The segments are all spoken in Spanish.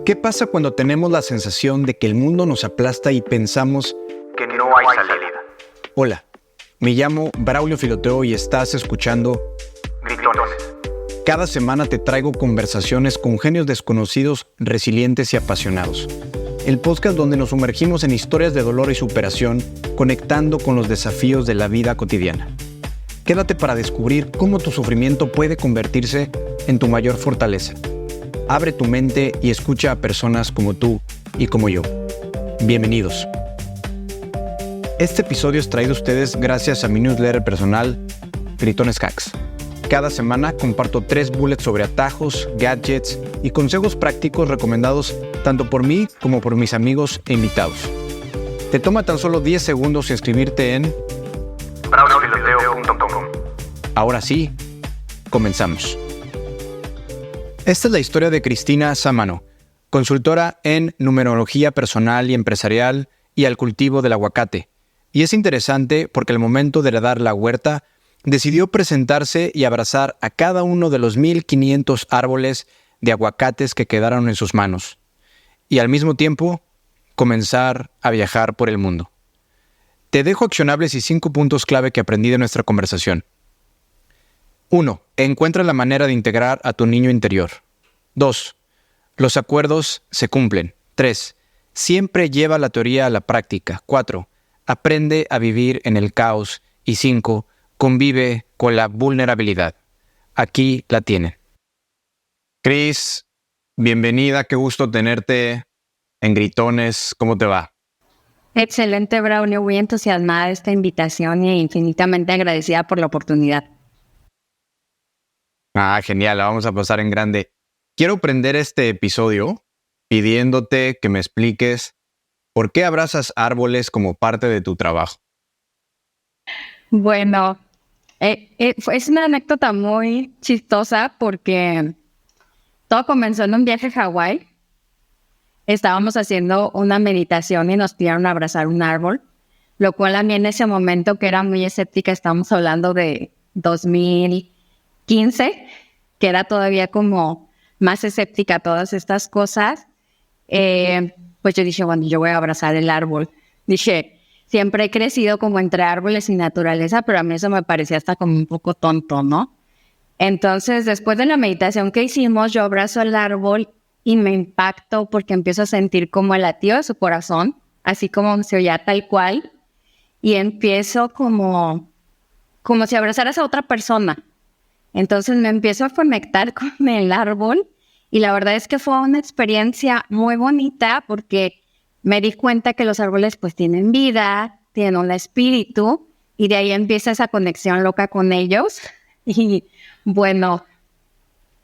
¿Qué pasa cuando tenemos la sensación de que el mundo nos aplasta y pensamos que no hay salida? Hola, me llamo Braulio Filoteo y estás escuchando Gritones. Cada semana te traigo conversaciones con genios desconocidos, resilientes y apasionados. El podcast donde nos sumergimos en historias de dolor y superación, conectando con los desafíos de la vida cotidiana. Quédate para descubrir cómo tu sufrimiento puede convertirse en tu mayor fortaleza. Abre tu mente y escucha a personas como tú y como yo. Bienvenidos. Este episodio es traído a ustedes gracias a mi newsletter personal, Gritones Hacks. Cada semana comparto 3 bullets sobre atajos, gadgets y consejos prácticos recomendados tanto por mí como por mis amigos e invitados. Te toma tan solo 10 segundos inscribirte en braulofiloteo.com. Ahora sí, comenzamos. Esta es la historia de Cristina Sámano, consultora en numerología personal y empresarial y al cultivo del aguacate. Y es interesante porque al momento de heredar la huerta, decidió presentarse y abrazar a cada uno de los 1,500 árboles de aguacates que quedaron en sus manos. Y al mismo tiempo, comenzar a viajar por el mundo. Te dejo accionables y 5 puntos clave que aprendí de nuestra conversación. 1. Encuentra la manera de integrar a tu niño interior. 2. Los acuerdos se cumplen. 3. Siempre lleva la teoría a la práctica. 4. Aprende a vivir en el caos. Y 5. Convive con la vulnerabilidad. Aquí la tienen. Cris, bienvenida, qué gusto tenerte en Gritones. ¿Cómo te va? Excelente, Braulio. Muy entusiasmada de esta invitación y infinitamente agradecida por la oportunidad. Genial, la vamos a pasar en grande. Quiero prender este episodio pidiéndote que me expliques por qué abrazas árboles como parte de tu trabajo. Bueno, es una anécdota muy chistosa porque todo comenzó en un viaje a Hawái. Estábamos haciendo una meditación y nos pidieron abrazar un árbol, lo cual a mí en ese momento, que era muy escéptica, estamos hablando de 2015, que era todavía como más escéptica a todas estas cosas, pues yo dije, bueno, yo voy a abrazar el árbol. Dije, siempre he crecido como entre árboles y naturaleza, pero a mí eso me parecía hasta como un poco tonto, ¿no? Entonces, después de la meditación que hicimos, yo abrazo el árbol y me impacto porque empiezo a sentir como el latido de su corazón, así como se oía tal cual, y empiezo como si abrazaras a otra persona. Entonces me empiezo a conectar con el árbol y la verdad es que fue una experiencia muy bonita porque me di cuenta que los árboles pues tienen vida, tienen un espíritu y de ahí empieza esa conexión loca con ellos. Y bueno,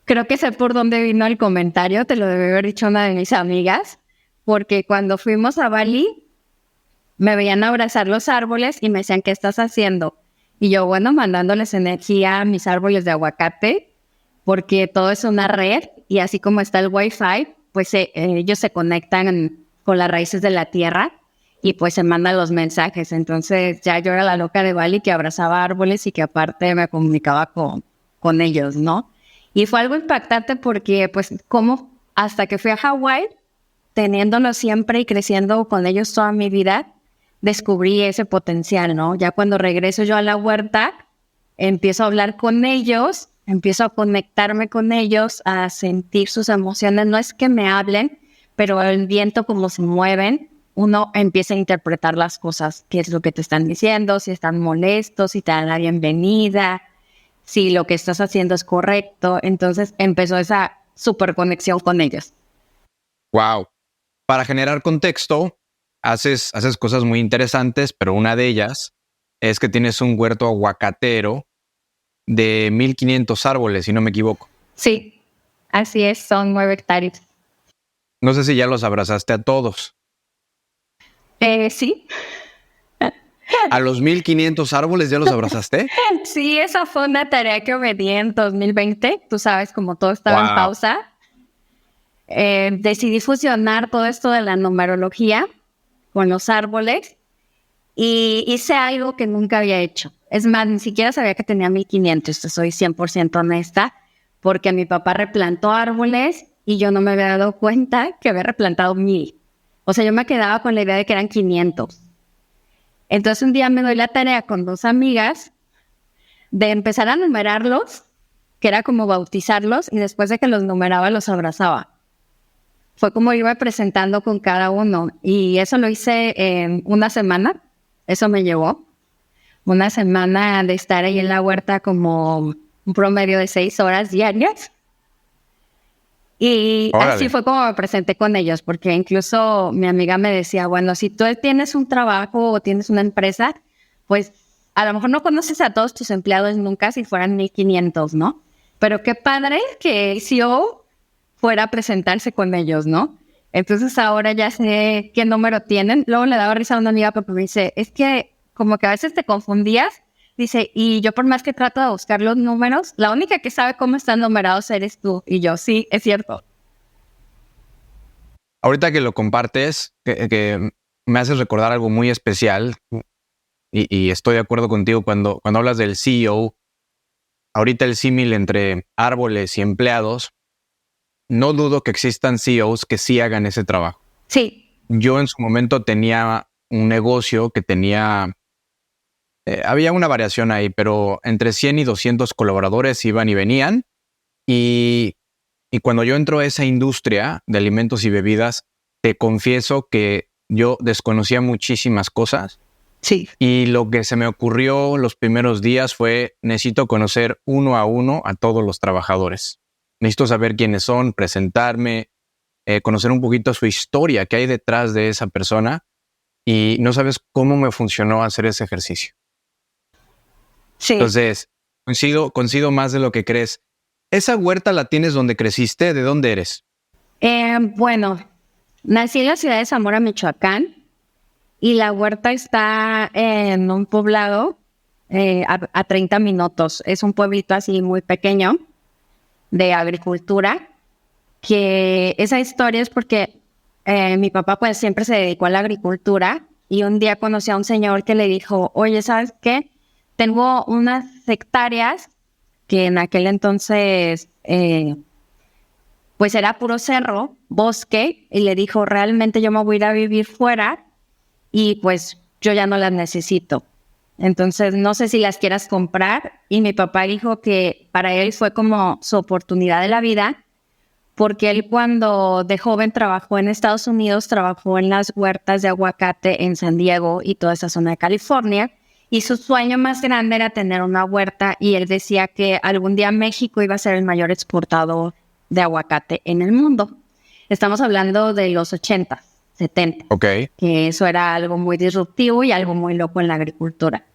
creo que sé por dónde vino el comentario, te lo debe haber dicho una de mis amigas, porque cuando fuimos a Bali me veían abrazar los árboles y me decían, ¿qué estás haciendo? Y yo, bueno, mandándoles energía a mis árboles de aguacate, porque todo es una red y así como está el Wi-Fi, pues ellos se conectan con las raíces de la tierra y pues se mandan los mensajes. Entonces ya yo era la loca de Bali que abrazaba árboles y que aparte me comunicaba con ellos, ¿no? Y fue algo impactante porque pues como hasta que fui a Hawái, teniéndolos siempre y creciendo con ellos toda mi vida, descubrí ese potencial, ¿no? Ya cuando regreso yo a la huerta, empiezo a hablar con ellos, empiezo a conectarme con ellos, a sentir sus emociones. No es que me hablen, pero el viento como se mueven, uno empieza a interpretar las cosas, qué es lo que te están diciendo, si están molestos, si te dan la bienvenida, si lo que estás haciendo es correcto. Entonces empezó esa super conexión con ellos. Wow. Para generar contexto, haces cosas muy interesantes, pero una de ellas es que tienes un huerto aguacatero de 1,500 árboles, si no me equivoco. Sí, así es, son 9 hectáreas. No sé si ya los abrazaste a todos. Sí. ¿A los 1,500 árboles ya los abrazaste? Sí, esa fue una tarea que me di en 2020. Tú sabes, como todo estaba en pausa, decidí fusionar todo esto de la numerología con los árboles y hice algo que nunca había hecho. Es más, ni siquiera sabía que tenía 1,500, te soy 100% honesta, porque mi papá replantó árboles y yo no me había dado cuenta que había replantado 1,000. O sea, yo me quedaba con la idea de que eran 500. Entonces un día me doy la tarea con 2 amigas de empezar a numerarlos, que era como bautizarlos, y después de que los numeraba, los abrazaba. Fue como iba presentando con cada uno, y eso lo hice en una semana. Eso me llevó una semana de estar ahí en la huerta, como un promedio de 6 horas diarias. Y Órale. así fue como me presenté con ellos, porque incluso mi amiga me decía, bueno, si tú tienes un trabajo o tienes una empresa, pues a lo mejor no conoces a todos tus empleados nunca si fueran 1,500, ¿no? Pero qué padre que el CEO fuera a presentarse con ellos, ¿no? Entonces ahora ya sé qué número tienen. Luego le daba risa a una amiga porque me dice, es que como que a veces te confundías. Dice, y yo por más que trato de buscar los números, la única que sabe cómo están numerados eres tú. Y yo, sí, es cierto. Ahorita que lo compartes, que me haces recordar algo muy especial, y estoy de acuerdo contigo cuando hablas del CEO. Ahorita el símil entre árboles y empleados, no dudo que existan CEOs que sí hagan ese trabajo. Sí. Yo en su momento tenía un negocio que tenía... había una variación ahí, pero entre 100 y 200 colaboradores iban y venían. Y cuando yo entro a esa industria de alimentos y bebidas, te confieso que yo desconocía muchísimas cosas. Sí. Y lo que se me ocurrió los primeros días fue, necesito conocer uno a todos los trabajadores. Necesito saber quiénes son, presentarme, conocer un poquito su historia, qué hay detrás de esa persona. Y no sabes cómo me funcionó hacer ese ejercicio. Sí. Entonces, coincido más de lo que crees. ¿Esa huerta la tienes donde creciste? ¿De dónde eres? Bueno, nací en la ciudad de Zamora, Michoacán, y la huerta está en un poblado a 30 minutos. Es un pueblito así muy pequeño de agricultura, que esa historia es porque mi papá pues siempre se dedicó a la agricultura, y un día conocí a un señor que le dijo, oye, ¿sabes qué? Tengo unas hectáreas que en aquel entonces pues era puro cerro, bosque, y le dijo, realmente yo me voy a ir a vivir fuera y pues yo ya no las necesito. Entonces no sé si las quieras comprar. Y mi papá dijo que para él fue como su oportunidad de la vida, porque él cuando de joven trabajó en Estados Unidos, trabajó en las huertas de aguacate en San Diego y toda esa zona de California, y su sueño más grande era tener una huerta, y él decía que algún día México iba a ser el mayor exportador de aguacate en el mundo. Estamos hablando de los 80, 70, Ok. que eso era algo muy disruptivo y algo muy loco en la agricultura.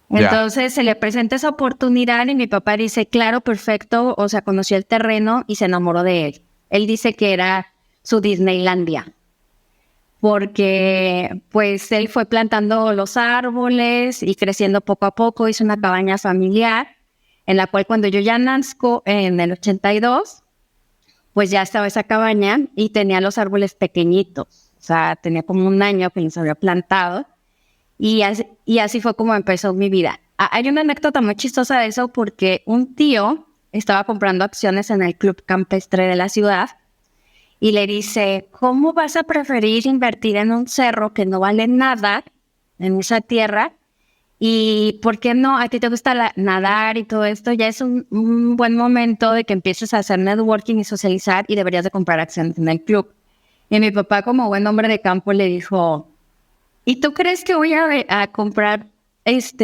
Entonces se le presenta esa oportunidad y mi papá dice, claro, perfecto, o sea, conoció el terreno y se enamoró de él. Él dice que era su Disneylandia, porque pues él fue plantando los árboles y creciendo poco a poco, hizo una cabaña familiar, en la cual cuando yo ya nazco en el 82, pues ya estaba esa cabaña y tenía los árboles pequeñitos, o sea, tenía como 1 año que los había plantado. Y así fue como empezó mi vida. Hay una anécdota muy chistosa de eso, porque un tío estaba comprando acciones en el club campestre de la ciudad y le dice, ¿cómo vas a preferir invertir en un cerro que no vale nada en esa tierra? ¿Y por qué no? A ti te gusta nadar y todo esto. Ya es un buen momento de que empieces a hacer networking y socializar, y deberías de comprar acciones en el club. Y mi papá, como buen hombre de campo, le dijo, ¿y tú crees que voy a comprar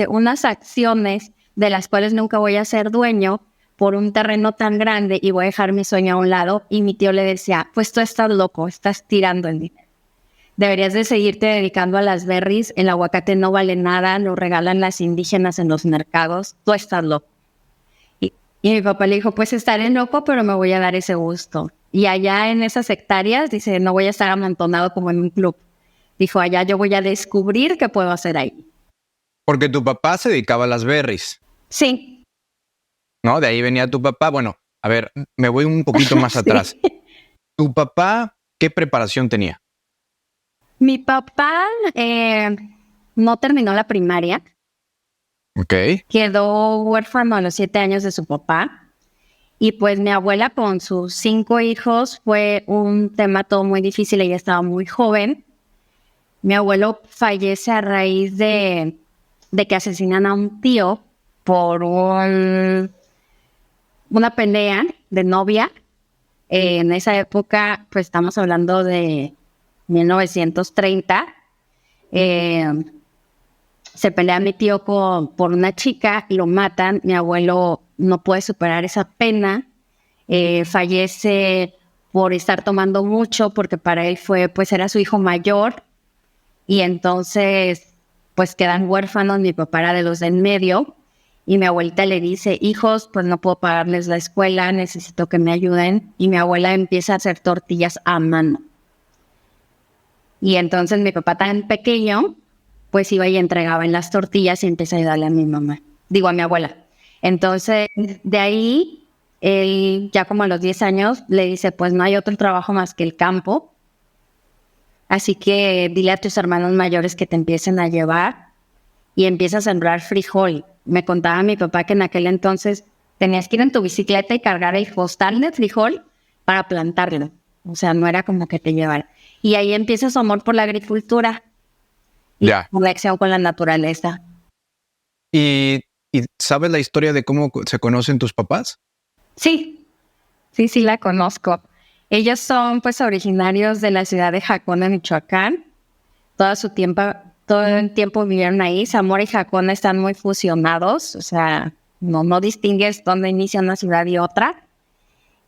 unas acciones de las cuales nunca voy a ser dueño por un terreno tan grande y voy a dejar mi sueño a un lado? Y mi tío le decía, pues tú estás loco, estás tirando el dinero. Deberías de seguirte dedicando a las berries, el aguacate no vale nada, lo regalan las indígenas en los mercados, tú estás loco. Y mi papá le dijo, pues estaré loco, pero me voy a dar ese gusto. Y allá en esas hectáreas, dice, no voy a estar amontonado como en un club. Dijo, allá yo voy a descubrir qué puedo hacer ahí. Porque tu papá se dedicaba a las berries, Sí. ¿no? De ahí venía tu papá. Bueno, a ver, me voy un poquito más atrás. ¿Tu papá qué preparación tenía? Mi papá no terminó la primaria. Ok. Quedó huérfano a los 7 años de su papá. Y pues mi abuela con sus 5 hijos fue un tema todo muy difícil, ella estaba muy joven. Mi abuelo fallece a raíz de que asesinan a un tío por una pelea de novia. En esa época, pues estamos hablando de 1930. Se pelea mi tío por una chica, lo matan. Mi abuelo no puede superar esa pena. Fallece por estar tomando mucho, porque para él pues era su hijo mayor. Y entonces, pues quedan huérfanos. Mi papá era de los de en medio. Y mi abuelita le dice, hijos, pues no puedo pagarles la escuela, necesito que me ayuden. Y mi abuela empieza a hacer tortillas a mano. Y entonces mi papá tan pequeño, pues iba y entregaba en las tortillas y empieza a ayudarle a mi mamá. Digo, a mi abuela. Entonces, de ahí, él ya como a los 10 años, le dice, pues no hay otro trabajo más que el campo. Así que dile a tus hermanos mayores que te empiecen a llevar y empieza a sembrar frijol. Me contaba mi papá que en aquel entonces tenías que ir en tu bicicleta y cargar el costal de frijol para plantarlo. O sea, no era como que te llevara. Y ahí empieza su amor por la agricultura y conexión con la naturaleza. ¿Y sabes la historia de cómo se conocen tus papás? Sí, la conozco. Ellos son pues originarios de la ciudad de Jacona, Michoacán. Todo el tiempo vivieron ahí. Zamora y Jacona están muy fusionados, o sea, no distingues dónde inicia una ciudad y otra.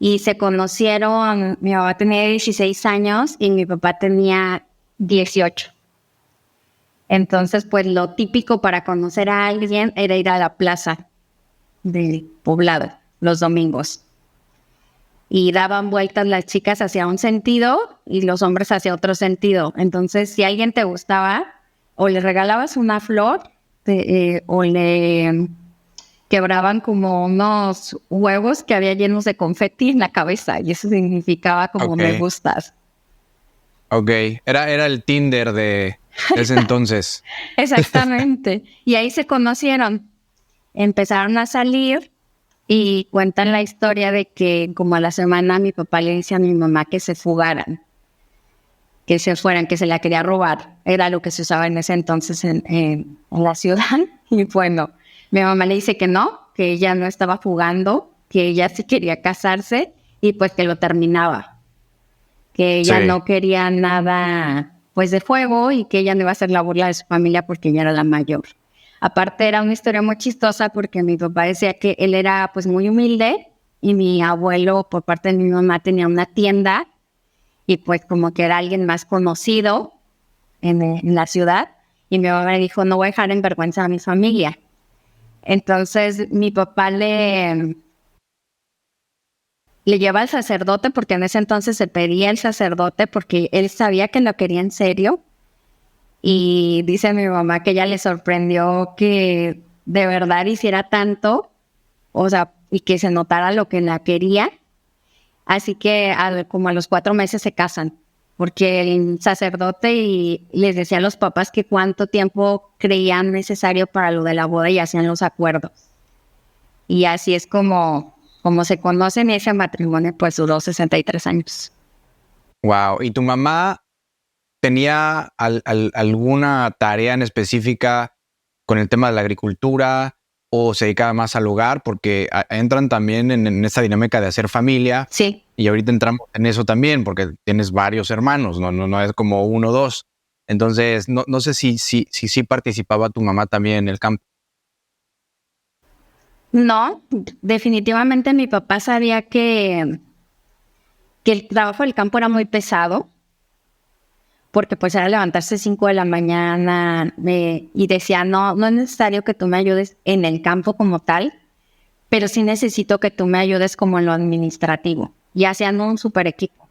Y se conocieron, mi mamá tenía 16 años y mi papá tenía 18. Entonces, pues lo típico para conocer a alguien era ir a la plaza del poblado los domingos. Y daban vueltas las chicas hacia un sentido y los hombres hacia otro sentido. Entonces, si alguien te gustaba, o le regalabas una flor o le quebraban como unos huevos que había llenos de confeti en la cabeza. Y eso significaba como me gustas. Ok, era el Tinder de ese entonces. Exactamente. Y ahí se conocieron. Empezaron a salir. Y cuentan la historia de que como a la semana mi papá le dice a mi mamá que se fugaran, que se fueran, que se la quería robar. Era lo que se usaba en ese entonces en la ciudad. Y bueno, mi mamá le dice que no, que ella no estaba fugando, que ella sí quería casarse y pues que lo terminaba. Que ella no quería nada pues de fuego y que ella no iba a ser la burla de su familia porque ella era la mayor. Aparte era una historia muy chistosa porque mi papá decía que él era pues muy humilde y mi abuelo por parte de mi mamá tenía una tienda y pues como que era alguien más conocido en la ciudad y mi mamá le dijo no voy a dejar en vergüenza a mi familia. Entonces mi papá le lleva al sacerdote porque en ese entonces se pedía el sacerdote porque él sabía que lo quería en serio. Y dice mi mamá que ella le sorprendió que de verdad hiciera tanto, o sea, y que se notara lo que la quería. Así que como a los 4 meses se casan, porque el sacerdote y les decía a los papás que cuánto tiempo creían necesario para lo de la boda y hacían los acuerdos. Y así es como se conocen y ese matrimonio pues duró 63 años. Wow, ¿y tu mamá tenía alguna tarea en específica con el tema de la agricultura o se dedicaba más al hogar? Porque entran también en esa dinámica de hacer familia. Sí. Y ahorita entramos en eso también porque tienes varios hermanos, no es como 1 o 2. Entonces, no sé si participaba tu mamá también en el campo. No, definitivamente mi papá sabía que el trabajo del campo era muy pesado. Porque pues era levantarse 5 de la mañana y decía, no es necesario que tú me ayudes en el campo como tal, pero sí necesito que tú me ayudes como en lo administrativo. Y hacían un super equipo,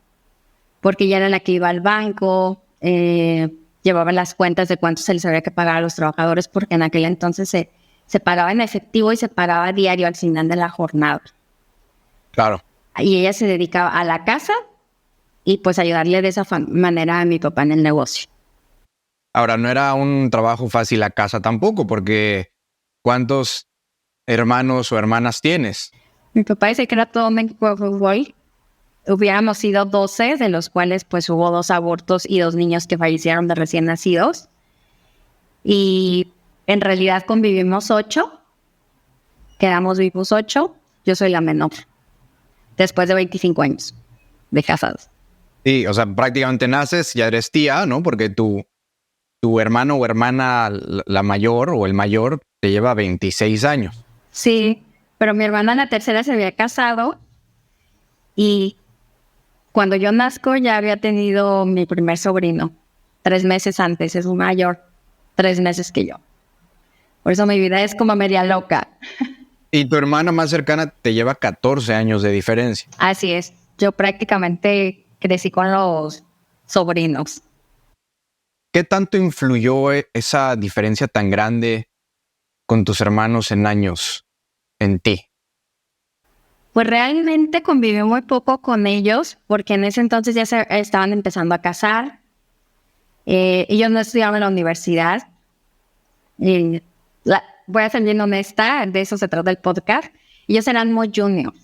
porque ella era la que iba al banco, llevaba las cuentas de cuánto se les había que pagar a los trabajadores, porque en aquel entonces se pagaba en efectivo y se pagaba diario al final de la jornada. Claro. Y ella se dedicaba a la casa y pues ayudarle de esa manera a mi papá en el negocio. Ahora, no era un trabajo fácil a casa tampoco, porque ¿cuántos hermanos o hermanas tienes? Mi papá dice que era todo México de fútbol. Hubiéramos sido 12, de los cuales pues hubo 2 abortos y 2 niños que fallecieron de recién nacidos. Y en realidad convivimos 8, quedamos vivos 8, yo soy la menor, después de 25 años de casados. Sí, o sea, prácticamente naces, ya eres tía, ¿no? Porque tu hermano o hermana, la mayor o el mayor, te lleva 26 años. Sí, pero mi hermana la tercera se había casado y cuando yo nazco ya había tenido mi primer sobrino, 3 meses antes, es un mayor, 3 meses que yo. Por eso mi vida es como media loca. Y tu hermana más cercana te lleva 14 años de diferencia. Así es, yo prácticamente crecí con los sobrinos. ¿Qué tanto influyó esa diferencia tan grande con tus hermanos en años en ti? Pues realmente conviví muy poco con ellos porque en ese entonces ya se estaban empezando a casar. Ellos no estudiaban en la universidad. Voy a ser bien honesta, de eso se trata el podcast. Ellos eran muy juniors.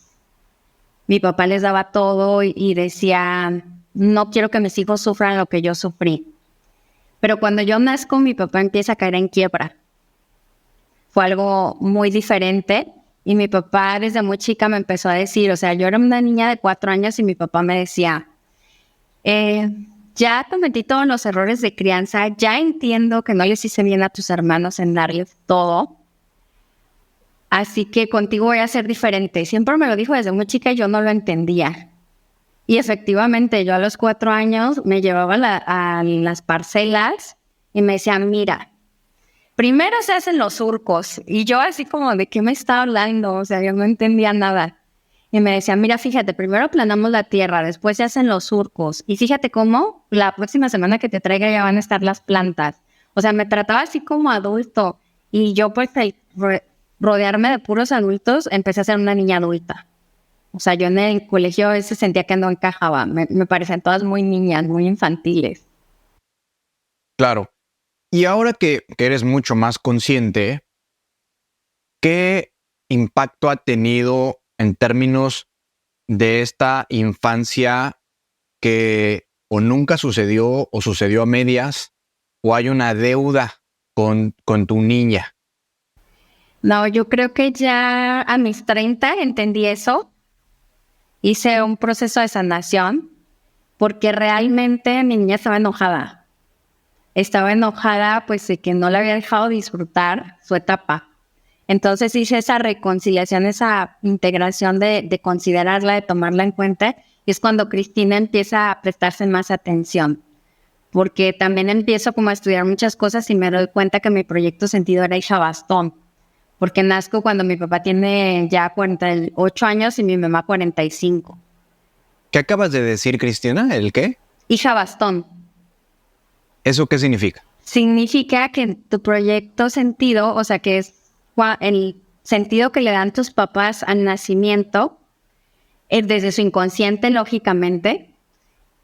Mi papá les daba todo y decía, no quiero que mis hijos sufran lo que yo sufrí. Pero cuando yo nazco, mi papá empieza a caer en quiebra. Fue algo muy diferente. Y mi papá desde muy chica me empezó a decir, o sea, yo era una niña de 4 años y mi papá me decía, ya cometí todos los errores de crianza, ya entiendo que no les hice bien a tus hermanos en darles todo, así que contigo voy a ser diferente. Siempre me lo dijo desde muy chica y yo no lo entendía. Y efectivamente, yo a los 4 años me llevaba a las parcelas y me decía, mira, primero se hacen los surcos. Y yo así como, ¿de qué me está hablando? O sea, yo no entendía nada. Y me decía, mira, fíjate, primero aplanamos la tierra, después se hacen los surcos. Y fíjate cómo la próxima semana que te traiga ya van a estar las plantas. O sea, me trataba así como adulto. Y yo, pues, rodearme de puros adultos, empecé a ser una niña adulta. O sea, yo en el colegio a veces sentía que no encajaba. Me parecían todas muy niñas, muy infantiles. Claro. Y ahora que eres mucho más consciente, ¿qué impacto ha tenido en términos de esta infancia que o nunca sucedió o sucedió a medias o hay una deuda con tu niña? No, yo creo que ya a mis 30 entendí eso. Hice un proceso de sanación porque realmente mi niña estaba enojada. Estaba enojada pues de que no le había dejado disfrutar su etapa. Entonces hice esa reconciliación, esa integración de considerarla, de tomarla en cuenta. Y es cuando Cristina empieza a prestarse más atención. Porque también empiezo como a estudiar muchas cosas y me doy cuenta que mi proyecto sentido era hija bastón. Porque nazco cuando mi papá tiene ya 48 años y mi mamá 45. ¿Qué acabas de decir, Cristina? ¿El qué? Hija bastón. ¿Eso qué significa? Significa que tu proyecto sentido, o sea, que es el sentido que le dan tus papás al nacimiento, desde su inconsciente, lógicamente,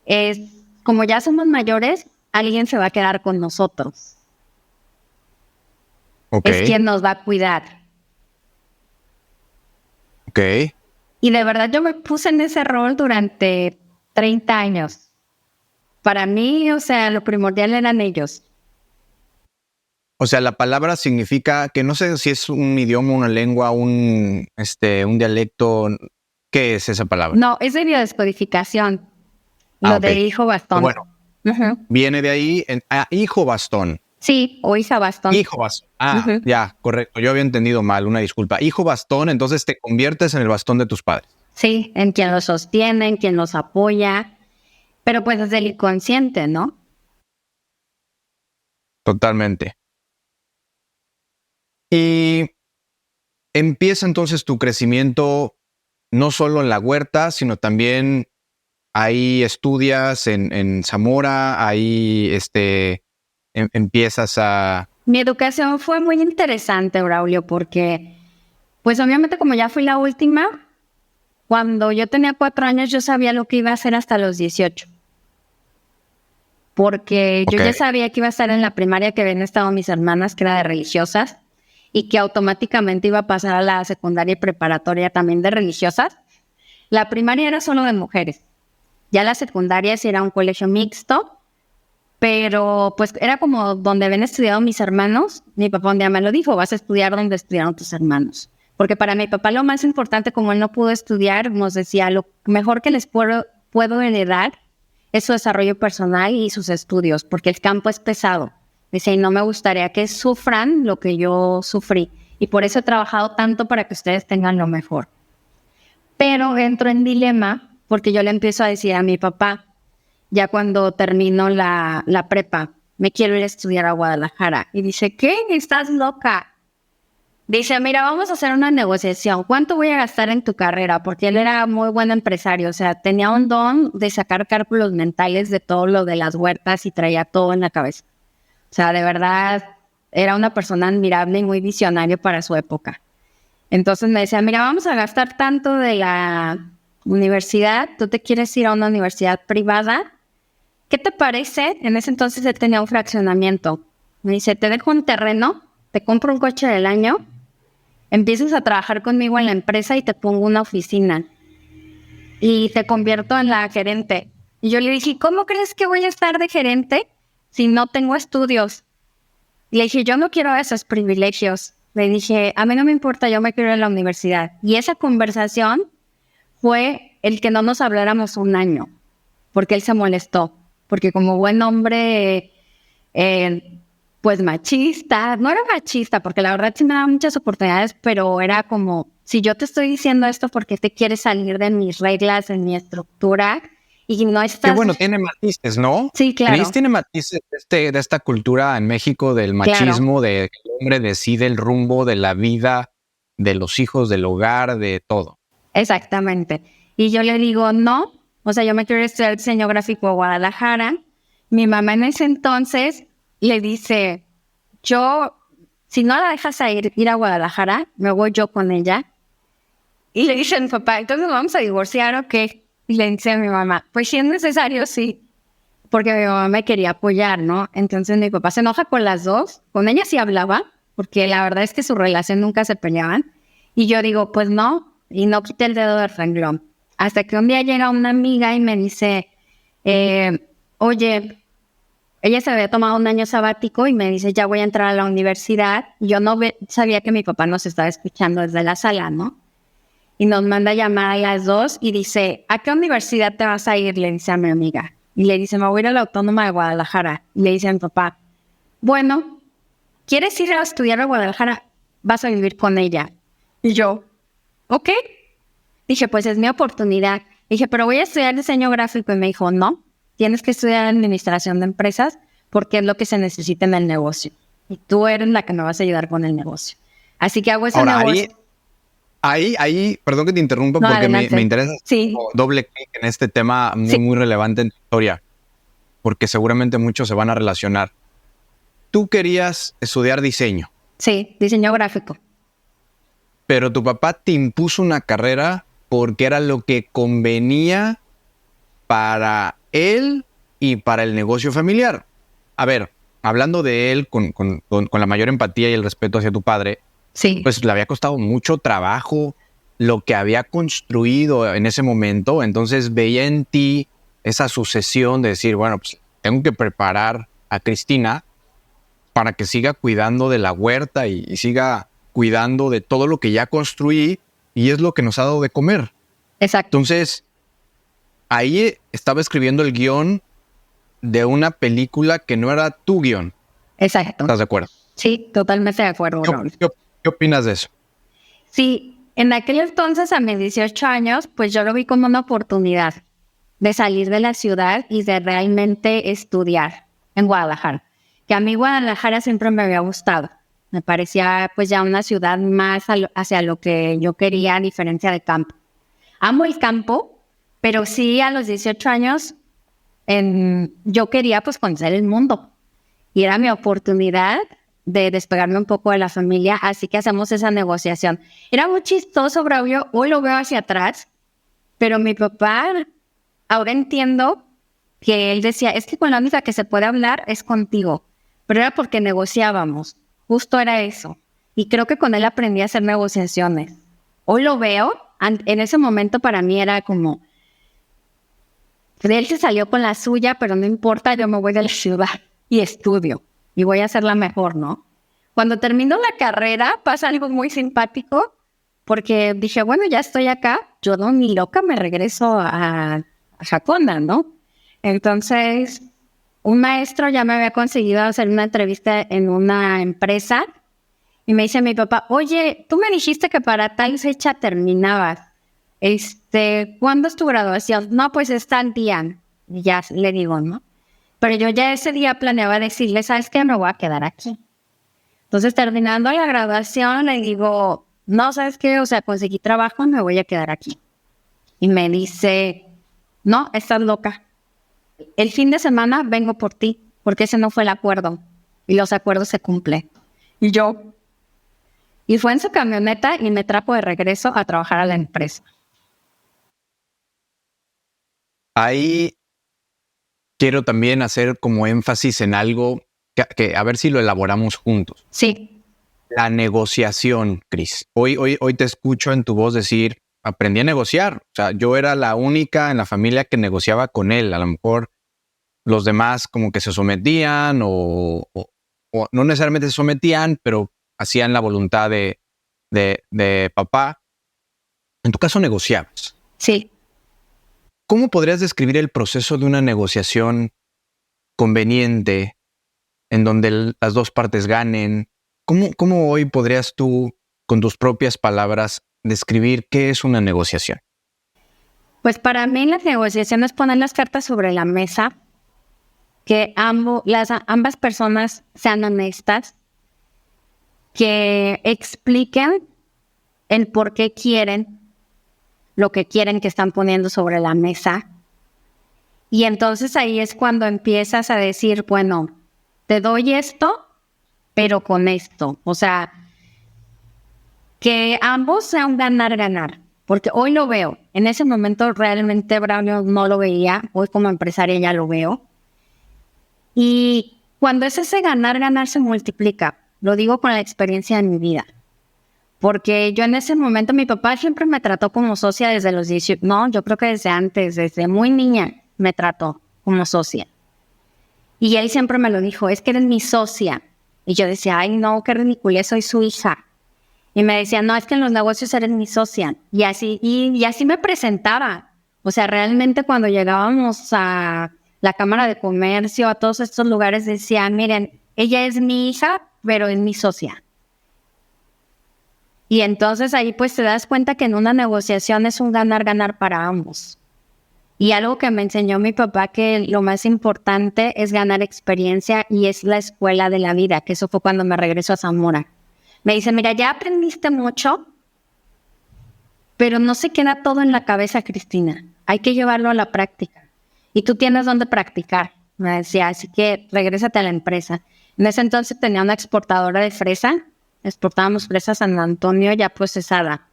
es como ya somos mayores, alguien se va a quedar con nosotros. Okay. Es quien nos va a cuidar. Ok. Y de verdad yo me puse en ese rol durante 30 años. Para mí, o sea, lo primordial eran ellos. O sea, la palabra significa que no sé si es un idioma, una lengua, un dialecto. ¿Qué es esa palabra? No, es de biodescodificación. Lo ok. de hijo bastón. Bueno, viene de ahí hijo bastón. Sí, o hija bastón. Hijo bastón. Ya, correcto. Yo había entendido mal, una disculpa. Hijo bastón, entonces te conviertes en el bastón de tus padres. Sí, en quien los sostiene, en quien los apoya, pero pues desde el inconsciente, ¿no? Totalmente. Y empieza entonces tu crecimiento no solo en la huerta, sino también ahí estudias en Zamora, ahí empiezas a... Mi educación fue muy interesante, Braulio, porque pues obviamente como ya fui la última, cuando yo tenía 4 años yo sabía lo que iba a hacer hasta los 18. Porque yo ya sabía que iba a estar en la primaria que habían estado mis hermanas, que era de religiosas, y que automáticamente iba a pasar a la secundaria y preparatoria también de religiosas. La primaria era solo de mujeres. Ya la secundaria sí era un colegio mixto, pero pues era como donde habían estudiado mis hermanos. Mi papá un día me lo dijo, vas a estudiar donde estudiaron tus hermanos. Porque para mi papá lo más importante, como él no pudo estudiar, nos decía, lo mejor que les puedo heredar es su desarrollo personal y sus estudios, porque el campo es pesado. Dice, y no me gustaría que sufran lo que yo sufrí. Y por eso he trabajado tanto para que ustedes tengan lo mejor. Pero entro en dilema porque yo le empiezo a decir a mi papá, ya cuando termino la prepa, me quiero ir a estudiar a Guadalajara. Y dice, ¿qué? ¿Estás loca? Dice, mira, vamos a hacer una negociación. ¿Cuánto voy a gastar en tu carrera? Porque él era muy buen empresario. O sea, tenía un don de sacar cálculos mentales de todo lo de las huertas y traía todo en la cabeza. O sea, de verdad, era una persona admirable y muy visionario para su época. Entonces me decía, mira, vamos a gastar tanto de la universidad. ¿Tú te quieres ir a una universidad privada? ¿Qué te parece? En ese entonces él tenía un fraccionamiento. Me dice, te dejo un terreno, te compro un coche del año, empiezas a trabajar conmigo en la empresa y te pongo una oficina. Y te convierto en la gerente. Y yo le dije, ¿cómo crees que voy a estar de gerente si no tengo estudios? Y le dije, yo no quiero esos privilegios. Le dije, a mí no me importa, yo me quiero ir a la universidad. Y esa conversación fue el que no nos habláramos un año, porque él se molestó. Porque como buen hombre, pues machista, no era machista, porque la verdad sí me daba muchas oportunidades, pero era como, si yo te estoy diciendo esto porque te quieres salir de mis reglas, de mi estructura, y no estás... Qué bueno, tiene matices, ¿no? Sí, claro. Cris tiene matices de esta cultura en México del machismo, de que el hombre decide el rumbo de la vida, de los hijos, del hogar, de todo. Exactamente. Y yo le digo, no, o sea, yo me quiero estudiar diseño gráfico a Guadalajara. Mi mamá en ese entonces le dice, yo, si no la dejas ir a Guadalajara, me voy yo con ella. Y le dice a mi papá, entonces nos vamos a divorciar o qué. Y le dice a mi mamá, pues si es necesario, sí. Porque mi mamá me quería apoyar, ¿no? Entonces mi papá se enoja con las dos. Con ella sí hablaba, porque la verdad es que su relación nunca se peleaban. Y yo digo, pues no, y no quité el dedo del renglón. Hasta que un día llega una amiga y me dice, oye, ella se había tomado un año sabático y me dice, ya voy a entrar a la universidad. Yo no sabía que mi papá nos estaba escuchando desde la sala, ¿no? Y nos manda a llamar a las dos y dice, ¿a qué universidad te vas a ir? Le dice a mi amiga. Y le dice, me voy a ir a la Autónoma de Guadalajara. Y le dice a mi papá, bueno, ¿quieres ir a estudiar a Guadalajara? Vas a vivir con ella. Y yo, ok. Dije, pues es mi oportunidad. Dije, pero voy a estudiar diseño gráfico. Y me dijo, no, tienes que estudiar administración de empresas porque es lo que se necesita en el negocio. Y tú eres la que me vas a ayudar con el negocio. Así que hago ese negocio. Ahí, perdón que te interrumpa, porque me interesa doble clic en este tema muy relevante en tu historia, porque seguramente muchos se van a relacionar. Tú querías estudiar diseño. Sí, diseño gráfico. Pero tu papá te impuso una carrera porque era lo que convenía para él y para el negocio familiar. A ver, hablando de él con la mayor empatía y el respeto hacia tu padre, sí, pues le había costado mucho trabajo lo que había construido en ese momento. Entonces veía en ti esa sucesión de decir, bueno, pues tengo que preparar a Cristina para que siga cuidando de la huerta y siga cuidando de todo lo que ya construí y es lo que nos ha dado de comer. Exacto. Entonces, ahí estaba escribiendo el guión de una película que no era tu guión. Exacto. ¿Estás de acuerdo? Sí, totalmente de acuerdo. ¿Qué opinas de eso? Sí, en aquel entonces, a mis 18 años, pues yo lo vi como una oportunidad de salir de la ciudad y de realmente estudiar en Guadalajara. Que a mí Guadalajara siempre me había gustado. Me parecía pues ya una ciudad más hacia lo que yo quería, a diferencia de campo. Amo el campo, pero sí a los 18 años yo quería pues conocer el mundo. Y era mi oportunidad de despegarme un poco de la familia, así que hacemos esa negociación. Era muy chistoso, Braulio, hoy lo veo hacia atrás, pero mi papá, ahora entiendo que él decía, es que con la única que se puede hablar es contigo, pero era porque negociábamos, justo era eso. Y creo que con él aprendí a hacer negociaciones. Hoy lo veo, en ese momento para mí era como, él se salió con la suya, pero no importa, yo me voy de la ciudad y estudio y voy a hacerla mejor, ¿no? Cuando termino la carrera pasa algo muy simpático porque dije, bueno, ya estoy acá, yo no, ni loca me regreso a Jacona, ¿no? Entonces, un maestro ya me había conseguido hacer una entrevista en una empresa y me dice mi papá, oye, tú me dijiste que para tal fecha terminabas. ¿Cuándo es tu graduación? No, pues es tal día. Y ya le digo, ¿no? Pero yo ya ese día planeaba decirle, ¿sabes qué? Me voy a quedar aquí. Entonces, terminando la graduación, le digo, no, ¿sabes qué? O sea, conseguí trabajo, me voy a quedar aquí. Y me dice, no, estás loca. El fin de semana vengo por ti, porque ese no fue el acuerdo. Y los acuerdos se cumplen. Y fue en su camioneta y me trajo de regreso a trabajar a la empresa. Ahí quiero también hacer como énfasis en algo que a ver si lo elaboramos juntos. Sí. La negociación, Cris. Hoy te escucho en tu voz decir, aprendí a negociar. O sea, yo era la única en la familia que negociaba con él. A lo mejor los demás como que se sometían o no necesariamente se sometían, pero hacían la voluntad de papá. En tu caso, negociabas. Sí. ¿Cómo podrías describir el proceso de una negociación conveniente en donde las dos partes ganen? ¿Cómo hoy podrías tú, con tus propias palabras, describir qué es una negociación? Pues para mí la negociación es poner las cartas sobre la mesa, que ambas personas sean honestas, que expliquen el por qué quieren lo que quieren que están poniendo sobre la mesa. Y entonces ahí es cuando empiezas a decir, bueno, te doy esto, pero con esto. O sea, que ambos sean ganar-ganar. Porque hoy lo veo. En ese momento realmente Braulio no lo veía. Hoy como empresaria ya lo veo. Y cuando es ese ganar-ganar se multiplica. Lo digo con la experiencia de mi vida. Porque yo en ese momento, mi papá siempre me trató como socia desde los 18. No, yo creo que desde antes, desde muy niña me trató como socia. Y él siempre me lo dijo, es que eres mi socia. Y yo decía, ay no, qué ridículo, soy su hija. Y me decía, no, es que en los negocios eres mi socia. Y así me presentaba. O sea, realmente cuando llegábamos a la Cámara de Comercio, a todos estos lugares, decía, miren, ella es mi hija, pero es mi socia. Y entonces ahí pues te das cuenta que en una negociación es un ganar-ganar para ambos. Y algo que me enseñó mi papá, que lo más importante es ganar experiencia y es la escuela de la vida, que eso fue cuando me regreso a Zamora. Me dice, mira, ya aprendiste mucho, pero no se queda todo en la cabeza, Cristina. Hay que llevarlo a la práctica. Y tú tienes dónde practicar. Me decía, así que regrésate a la empresa. En ese entonces tenía una exportadora de fresa. Exportábamos fresa a San Antonio ya procesada.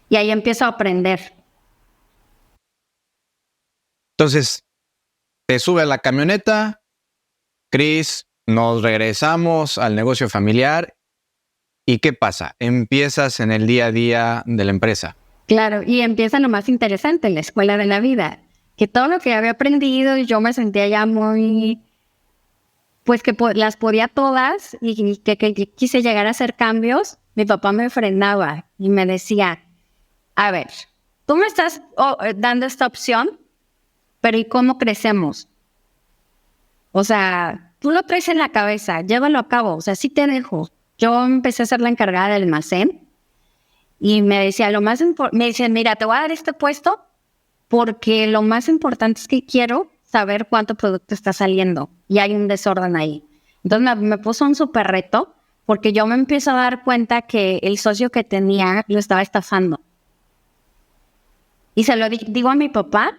Y ahí empiezo a aprender. Entonces, te sube a la camioneta, Cris, nos regresamos al negocio familiar. ¿Y qué pasa? Empiezas en el día a día de la empresa. Claro, y empieza lo más interesante, la escuela de la vida. Que todo lo que había aprendido, yo me sentía ya muy... pues que las podía todas y que quise llegar a hacer cambios. Mi papá me frenaba y me decía, a ver, tú me estás dando esta opción, pero ¿y cómo crecemos? O sea, tú lo traes en la cabeza, llévalo a cabo, o sea, sí te dejo. Yo empecé a ser la encargada del almacén y me decía, me decía, mira, te voy a dar este puesto porque lo más importante es que quiero saber cuánto producto está saliendo y hay un desorden ahí. Entonces me puso un súper reto porque yo me empiezo a dar cuenta que el socio que tenía lo estaba estafando. Y se lo digo a mi papá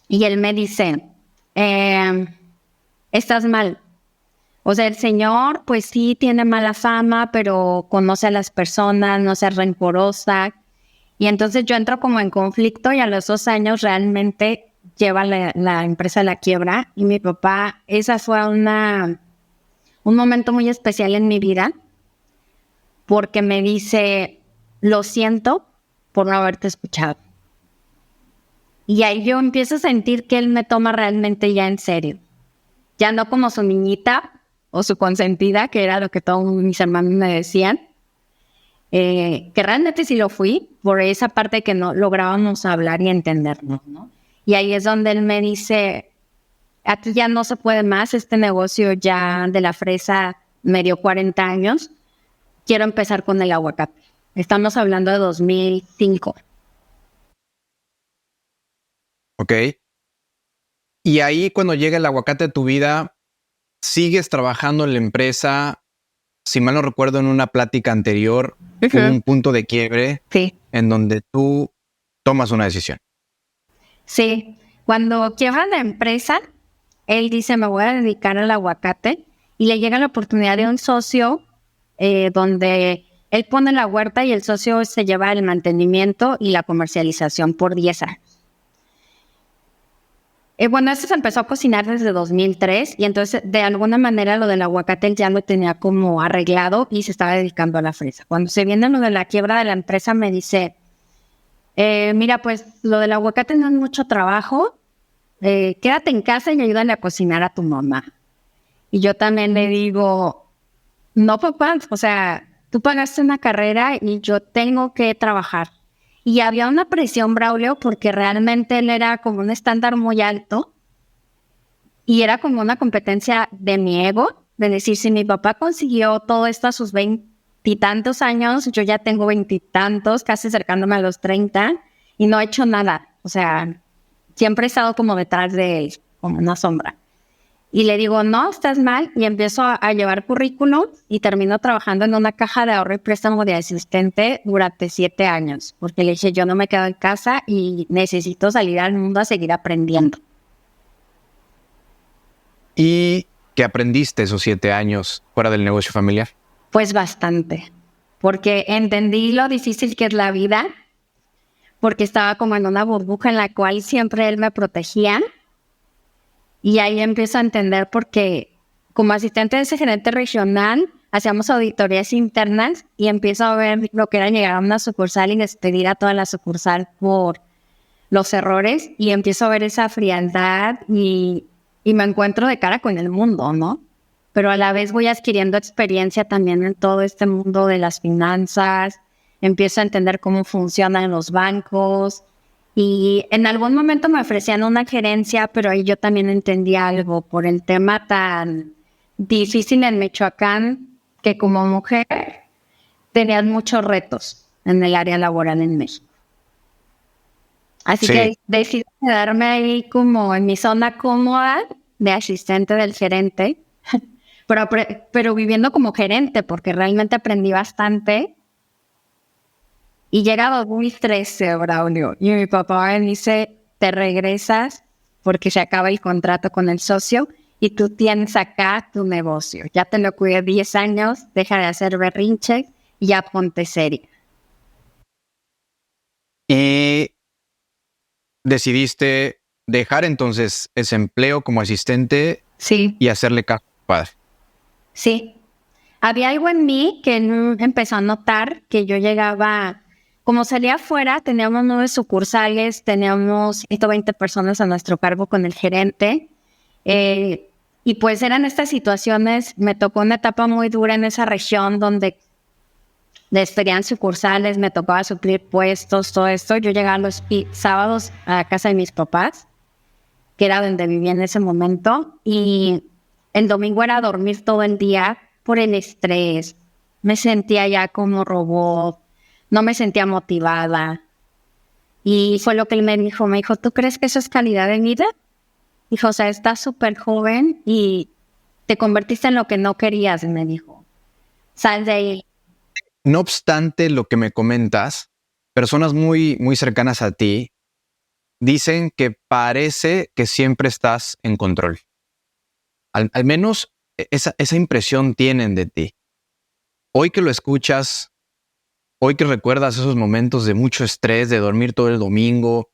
y él me dice, estás mal. O sea, el señor pues sí tiene mala fama, pero conoce a las personas, no sea rencorosa. Y entonces yo entro como en conflicto y a los 2 años realmente lleva la empresa a la quiebra. Y mi papá, esa fue un momento muy especial en mi vida, porque me dice, lo siento por no haberte escuchado. Y ahí yo empiezo a sentir que él me toma realmente ya en serio. Ya no como su niñita o su consentida, que era lo que todos mis hermanos me decían. Que realmente sí lo fui, por esa parte que no lográbamos hablar y entendernos, ¿no? Y ahí es donde él me dice, aquí ya no se puede más, este negocio ya de la fresa me dio 40 años, quiero empezar con el aguacate. Estamos hablando de 2005. Ok. Y ahí cuando llega el aguacate a tu vida, sigues trabajando en la empresa. Si mal no recuerdo, en una plática anterior, hubo un punto de quiebre Sí. en donde tú tomas una decisión. Sí, cuando quiebra la empresa, él dice, me voy a dedicar al aguacate, y le llega la oportunidad de un socio donde él pone la huerta y el socio se lleva el mantenimiento y la comercialización por 10 años. Bueno, esto se empezó a cocinar desde 2003 y entonces de alguna manera lo del aguacate él ya lo tenía como arreglado y se estaba dedicando a la fresa. Cuando se viene lo de la quiebra de la empresa me dice, mira, pues lo del aguacate no es mucho trabajo, quédate en casa y ayúdale a cocinar a tu mamá. Y yo también le digo, no papá, o sea, tú pagaste una carrera y yo tengo que trabajar. Y había una presión, Braulio, porque realmente él era como un estándar muy alto y era como una competencia de mi ego, de decir, si mi papá consiguió todo esto a sus 20 y tantos años, yo ya tengo 20 y tantos, casi acercándome a los 30 y no he hecho nada. O sea, siempre he estado como detrás de él, como una sombra. Y le digo, no, estás mal. Y empiezo a llevar currículum y termino trabajando en una caja de ahorro y préstamo de asistente durante 7 años. Porque le dije, yo no me quedo en casa y necesito salir al mundo a seguir aprendiendo. ¿Y qué aprendiste esos 7 años fuera del negocio familiar? Pues bastante. Porque entendí lo difícil que es la vida. Porque estaba como en una burbuja en la cual siempre él me protegía. Y ahí empiezo a entender porque como asistente de ese gerente regional hacíamos auditorías internas y empiezo a ver lo que era llegar a una sucursal y despedir a toda la sucursal por los errores y empiezo a ver esa frialdad y me encuentro de cara con el mundo, ¿no? Pero a la vez voy adquiriendo experiencia también en todo este mundo de las finanzas, empiezo a entender cómo funcionan los bancos. Y en algún momento me ofrecían una gerencia, pero ahí yo también entendí algo por el tema tan difícil en Michoacán, que como mujer tenían muchos retos en el área laboral en México. Así Sí. que decidí quedarme ahí como en mi zona cómoda de asistente del gerente, pero viviendo como gerente, porque realmente aprendí bastante. Y llega 2013, Braulio, y mi papá me dice, te regresas porque se acaba el contrato con el socio y tú tienes acá tu negocio. Ya te lo cuidé 10 años, deja de hacer berrinche y ya ponte seria. Y decidiste dejar entonces ese empleo como asistente Sí, y hacerle caso a tu padre. sí. Había algo en mí que empezó a notar que yo llegaba, como salía afuera, teníamos 9 sucursales, teníamos 120 personas a nuestro cargo con el gerente. Y pues eran estas situaciones, me tocó una etapa muy dura en esa región donde despedían sucursales, me tocaba suplir puestos, todo esto. Yo llegaba los sábados a casa de mis papás, que era donde vivía en ese momento, y el domingo era dormir todo el día por el estrés. Me sentía ya como robot, no me sentía motivada. Y fue lo que él me dijo, ¿tú crees que eso es calidad de vida? Dijo, o sea, estás súper joven y te convertiste en lo que no querías, me dijo. Sal de ahí. No obstante lo que me comentas, personas muy, muy cercanas a ti dicen que parece que siempre estás en control. Al menos esa impresión tienen de ti. Hoy que lo escuchas, hoy que recuerdas esos momentos de mucho estrés, de dormir todo el domingo,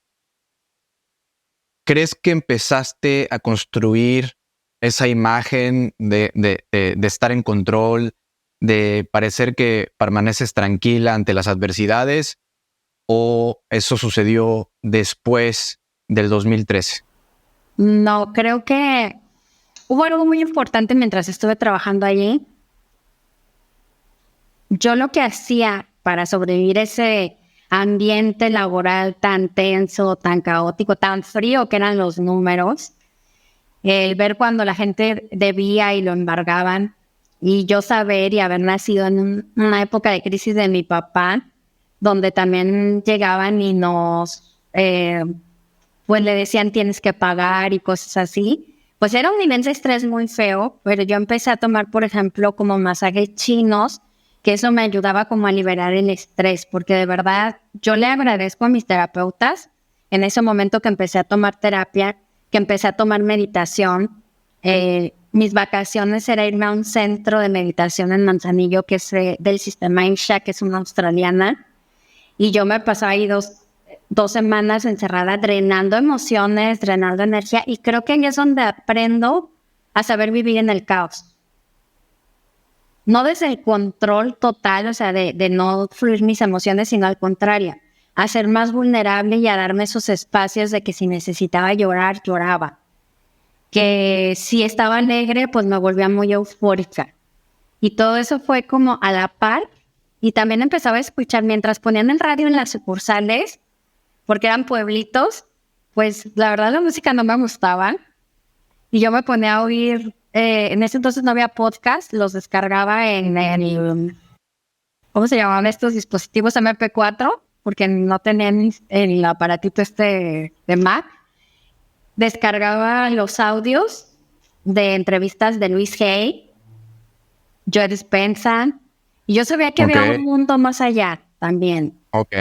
¿crees que empezaste a construir esa imagen de estar en control, de parecer que permaneces tranquila ante las adversidades, o eso sucedió después del 2013? No, creo que hubo algo muy importante mientras estuve trabajando allí. Yo lo que hacía para sobrevivir ese ambiente laboral tan tenso, tan caótico, tan frío que eran los números, el ver cuando la gente debía y lo embargaban, y yo saber y haber nacido en una época de crisis de mi papá, donde también llegaban y nos, pues le decían tienes que pagar y cosas así, pues era un nivel de estrés muy feo, pero yo empecé a tomar, por ejemplo, como masajes chinos, que eso me ayudaba como a liberar el estrés, porque de verdad yo le agradezco a mis terapeutas en ese momento que empecé a tomar terapia, que empecé a tomar meditación. Mis vacaciones era irme a un centro de meditación en Manzanillo, que es del sistema Insha, que es una australiana, y yo me pasaba ahí dos semanas encerrada, drenando emociones, drenando energía, y creo que ahí es donde aprendo a saber vivir en el caos. No desde el control total, o sea, de no fluir mis emociones, sino al contrario, a ser más vulnerable y a darme esos espacios de que si necesitaba llorar, lloraba. Que si estaba alegre, pues me volvía muy eufórica. Y todo eso fue como a la par. Y también empezaba a escuchar mientras ponían el radio en las sucursales, porque eran pueblitos, pues la verdad la música no me gustaba. Y yo me ponía a oír, en ese entonces no había podcast, los descargaba en el, ¿cómo se llamaban estos dispositivos MP4? Porque no tenían el aparatito de Mac. Descargaba los audios de entrevistas de Luis Hay, Joe Dispenza, y yo sabía que había un mundo más allá también. Ok.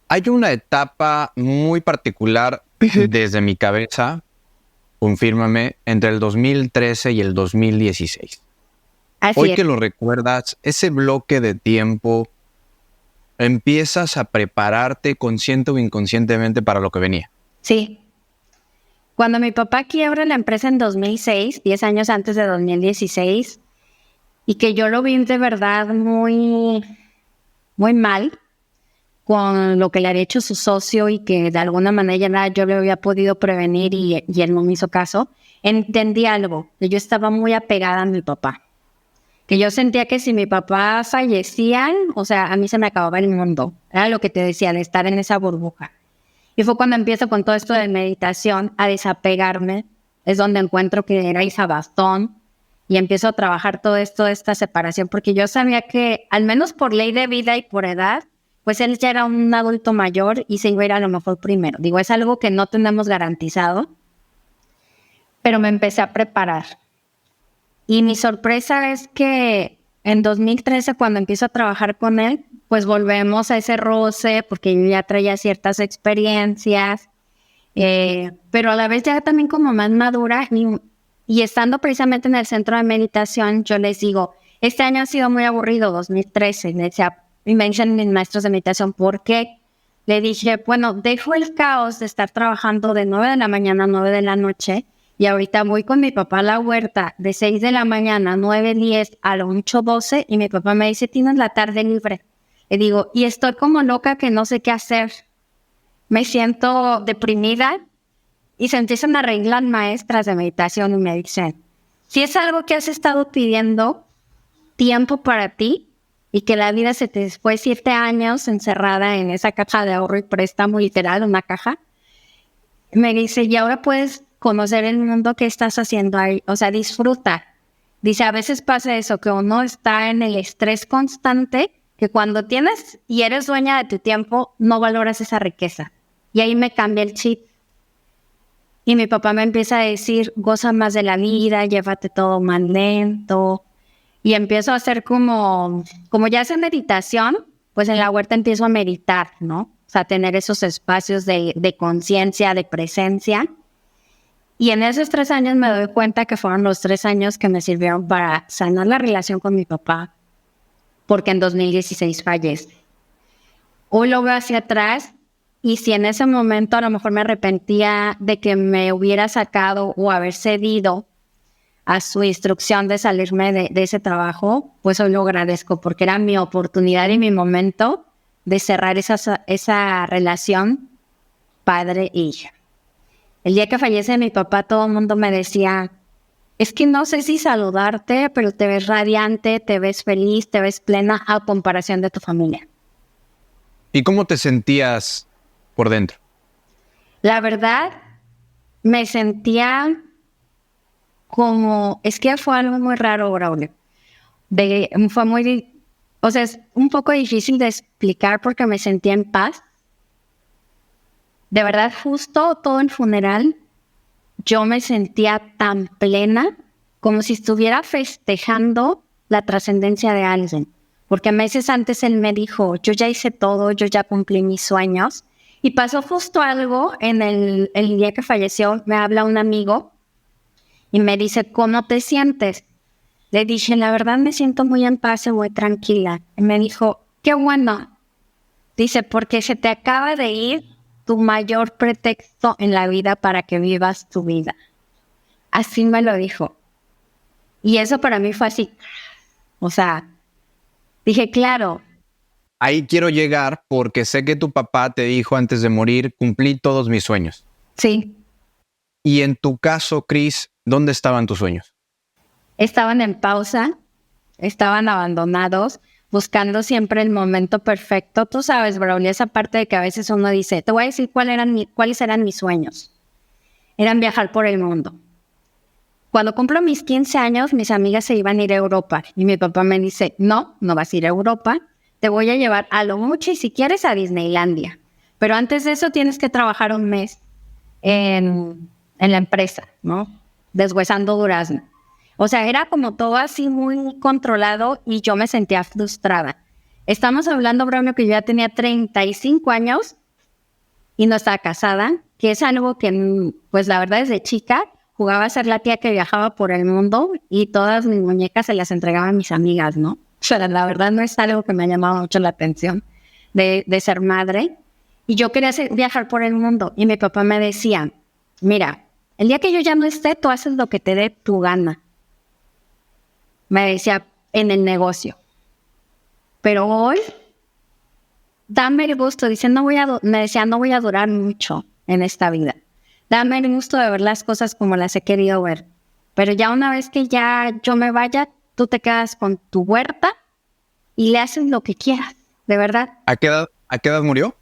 Hay una etapa muy particular desde mi cabeza, confírmame, entre el 2013 y el 2016. Hoy que lo recuerdas, ese bloque de tiempo, empiezas a prepararte consciente o inconscientemente para lo que venía. Sí. Cuando mi papá quiebra la empresa en 2006, 10 años antes de 2016, y que yo lo vi de verdad muy, muy mal con lo que le había hecho su socio y que de alguna manera yo le había podido prevenir y él no me hizo caso, entendí algo, que yo estaba muy apegada a mi papá. Que yo sentía que si mi papá fallecía, o sea, a mí se me acababa el mundo. Era lo que te decía, de estar en esa burbuja. Y fue cuando empiezo con todo esto de meditación a desapegarme. Es donde encuentro que era Isa Bastón y empiezo a trabajar todo esto de esta separación, porque yo sabía que, al menos por ley de vida y por edad, pues él ya era un adulto mayor y se iba a ir a lo mejor primero. Digo, es algo que no tenemos garantizado, pero me empecé a preparar. Y mi sorpresa es que en 2013, cuando empiezo a trabajar con él, pues volvemos a ese roce, porque yo ya traía ciertas experiencias, pero a la vez ya también como más madura, y estando precisamente en el centro de meditación, yo les digo, este año ha sido muy aburrido, 2013, y me dicen mis maestros de meditación, ¿por qué? Le dije, bueno, dejo el caos de estar trabajando de 9 de la mañana a 9 de la noche, y ahorita voy con mi papá a la huerta de 6 de la mañana, 9, 10 a las 8, 12, y mi papá me dice, tienes la tarde libre. Le digo, y estoy como loca que no sé qué hacer. Me siento deprimida, y se empiezan a reír las maestras de meditación y me dicen, si es algo que has estado pidiendo tiempo para ti, y que la vida se te fue 7 años encerrada en esa caja de ahorro y préstamo, literal, una caja, me dice, y ahora puedes conocer el mundo que estás haciendo ahí, o sea, disfruta. Dice, a veces pasa eso, que uno está en el estrés constante, que cuando tienes y eres dueña de tu tiempo, no valoras esa riqueza. Y ahí me cambia el chip. Y mi papá me empieza a decir, goza más de la vida, llévate todo más lento. Y empiezo a hacer como ya hace meditación, pues en la huerta empiezo a meditar, ¿no? O sea, tener esos espacios de conciencia, de presencia. Y en esos 3 años me doy cuenta que fueron los 3 años que me sirvieron para sanar la relación con mi papá, porque en 2016 fallece. Hoy lo veo hacia atrás, y si en ese momento a lo mejor me arrepentía de que me hubiera sacado o haber cedido a su instrucción de salirme de ese trabajo, pues hoy lo agradezco porque era mi oportunidad y mi momento de cerrar esa relación padre e hija. El día que fallece mi papá, todo el mundo me decía, es que no sé si saludarte, pero te ves radiante, te ves feliz, te ves plena a comparación de tu familia. ¿Y cómo te sentías por dentro? La verdad, me sentía como, es que fue algo muy raro, Braulio. Fue muy, o sea, es un poco difícil de explicar porque me sentía en paz. De verdad, justo todo el funeral, yo me sentía tan plena como si estuviera festejando la trascendencia de alguien. Porque meses antes él me dijo, yo ya hice todo, yo ya cumplí mis sueños. Y pasó justo algo en el día que falleció, me habla un amigo y me dice, ¿cómo te sientes? Le dije, la verdad me siento muy en paz y muy tranquila. Y me dijo, qué bueno. Dice, porque se te acaba de ir tu mayor pretexto en la vida para que vivas tu vida. Así me lo dijo. Y eso para mí fue así. O sea, dije, claro. Ahí quiero llegar porque sé que tu papá te dijo antes de morir, cumplí todos mis sueños. Sí. Y en tu caso, Cris, ¿dónde estaban tus sueños? Estaban en pausa, estaban abandonados, buscando siempre el momento perfecto. Tú sabes, Braulio, esa parte de que a veces uno dice, te voy a decir cuáles eran mis sueños. Eran viajar por el mundo. Cuando cumplo mis 15 años, mis amigas se iban a ir a Europa. Y mi papá me dice, no vas a ir a Europa. Te voy a llevar a lo mucho y si quieres a Disneylandia. Pero antes de eso tienes que trabajar un mes en la empresa, ¿no? Deshuesando durazno. O sea, era como todo así muy controlado y yo me sentía frustrada. Estamos hablando, Braulio, que yo ya tenía 35 años y no estaba casada, que es algo que, pues la verdad, desde chica jugaba a ser la tía que viajaba por el mundo y todas mis muñecas se las entregaba a mis amigas, ¿no? O sea, la verdad no es algo que me ha llamado mucho la atención de ser madre. Y yo quería viajar por el mundo y mi papá me decía, mira, el día que yo ya no esté, tú haces lo que te dé tu gana. Me decía, en el negocio. Pero hoy, dame el gusto, dice, me decía, no voy a durar mucho en esta vida. Dame el gusto de ver las cosas como las he querido ver. Pero ya una vez que ya yo me vaya, tú te quedas con tu huerta y le haces lo que quieras, de verdad. ¿A qué edad murió?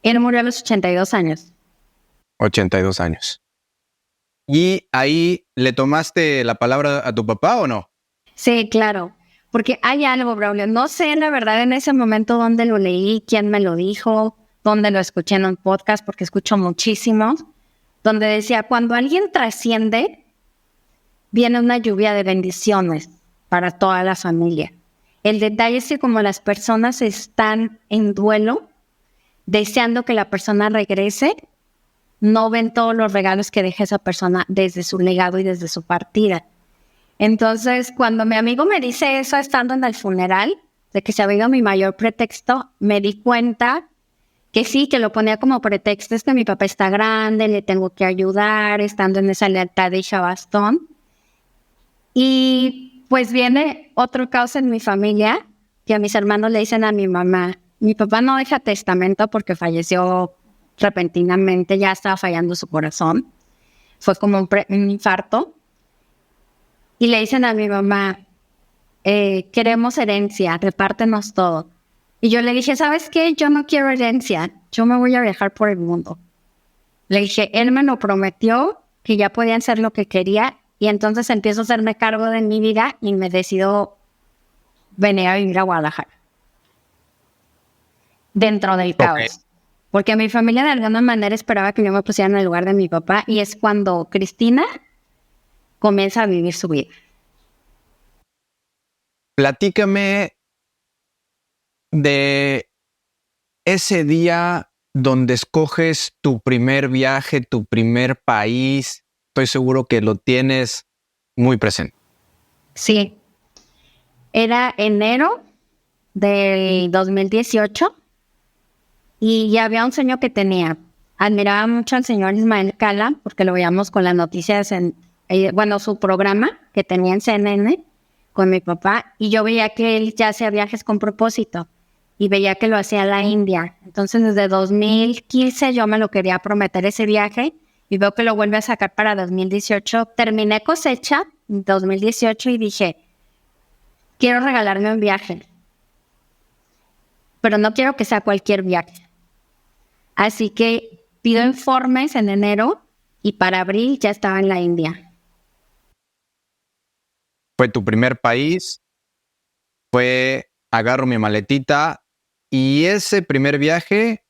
Él murió a los 82 años. 82 años. ¿Y ahí le tomaste la palabra a tu papá o no? Sí, claro. Porque hay algo, Braulio. No sé la verdad en ese momento dónde lo leí, quién me lo dijo, dónde lo escuché en un podcast, porque escucho muchísimos, donde decía, cuando alguien trasciende, viene una lluvia de bendiciones para toda la familia. El detalle es que como las personas están en duelo, deseando que la persona regrese, no ven todos los regalos que deja esa persona desde su legado y desde su partida. Entonces, cuando mi amigo me dice eso estando en el funeral, de que se había ido mi mayor pretexto, me di cuenta que sí, que lo ponía como pretexto, es que mi papá está grande, le tengo que ayudar, estando en esa lealtad de hija bastón. Y pues viene otro caos en mi familia, que a mis hermanos le dicen a mi mamá, mi papá no deja testamento porque falleció repentinamente, ya estaba fallando su corazón, fue como un infarto. Y le dicen a mi mamá, queremos herencia, repártenos todo. Y yo le dije, ¿sabes qué? Yo no quiero herencia, yo me voy a viajar por el mundo. Le dije, él me lo prometió, que ya podía hacer lo que quería, y entonces empiezo a hacerme cargo de mi vida y me decido venir a vivir a Guadalajara. Dentro del caos. Porque mi familia de alguna manera esperaba que yo me pusiera en el lugar de mi papá, y es cuando Cristina comienza a vivir su vida. Platícame de ese día donde escoges tu primer viaje, tu primer país. Estoy seguro que lo tienes muy presente. Sí. Era enero del 2018 y ya había un sueño que tenía. Admiraba mucho al señor Ismael Cala porque lo veíamos con las noticias en su programa que tenía en CNN con mi papá, y yo veía que él ya hacía viajes con propósito y veía que lo hacía a la India. Entonces, desde 2015 yo me lo quería prometer ese viaje y veo que lo vuelve a sacar para 2018. Terminé cosecha en 2018 y dije, quiero regalarme un viaje, pero no quiero que sea cualquier viaje. Así que pido informes en enero y para abril ya estaba en la India. Fue tu primer país, agarro mi maletita y ese primer viaje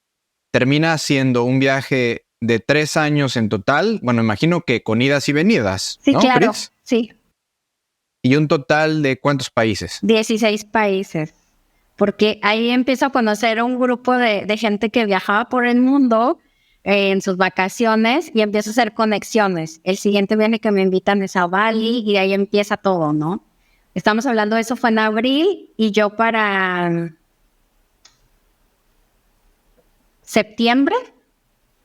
termina siendo un viaje de 3 años en total. Bueno, imagino que con idas y venidas, Sí, ¿no, claro, Pris? sí. ¿Y un total de cuántos países? 16 países. Porque ahí empiezo a conocer un grupo de gente que viajaba por el mundo en sus vacaciones y empiezo a hacer conexiones. El siguiente viaje que me invitan es a Bali y de ahí empieza todo, ¿no? Estamos hablando de eso, fue en abril y yo para septiembre,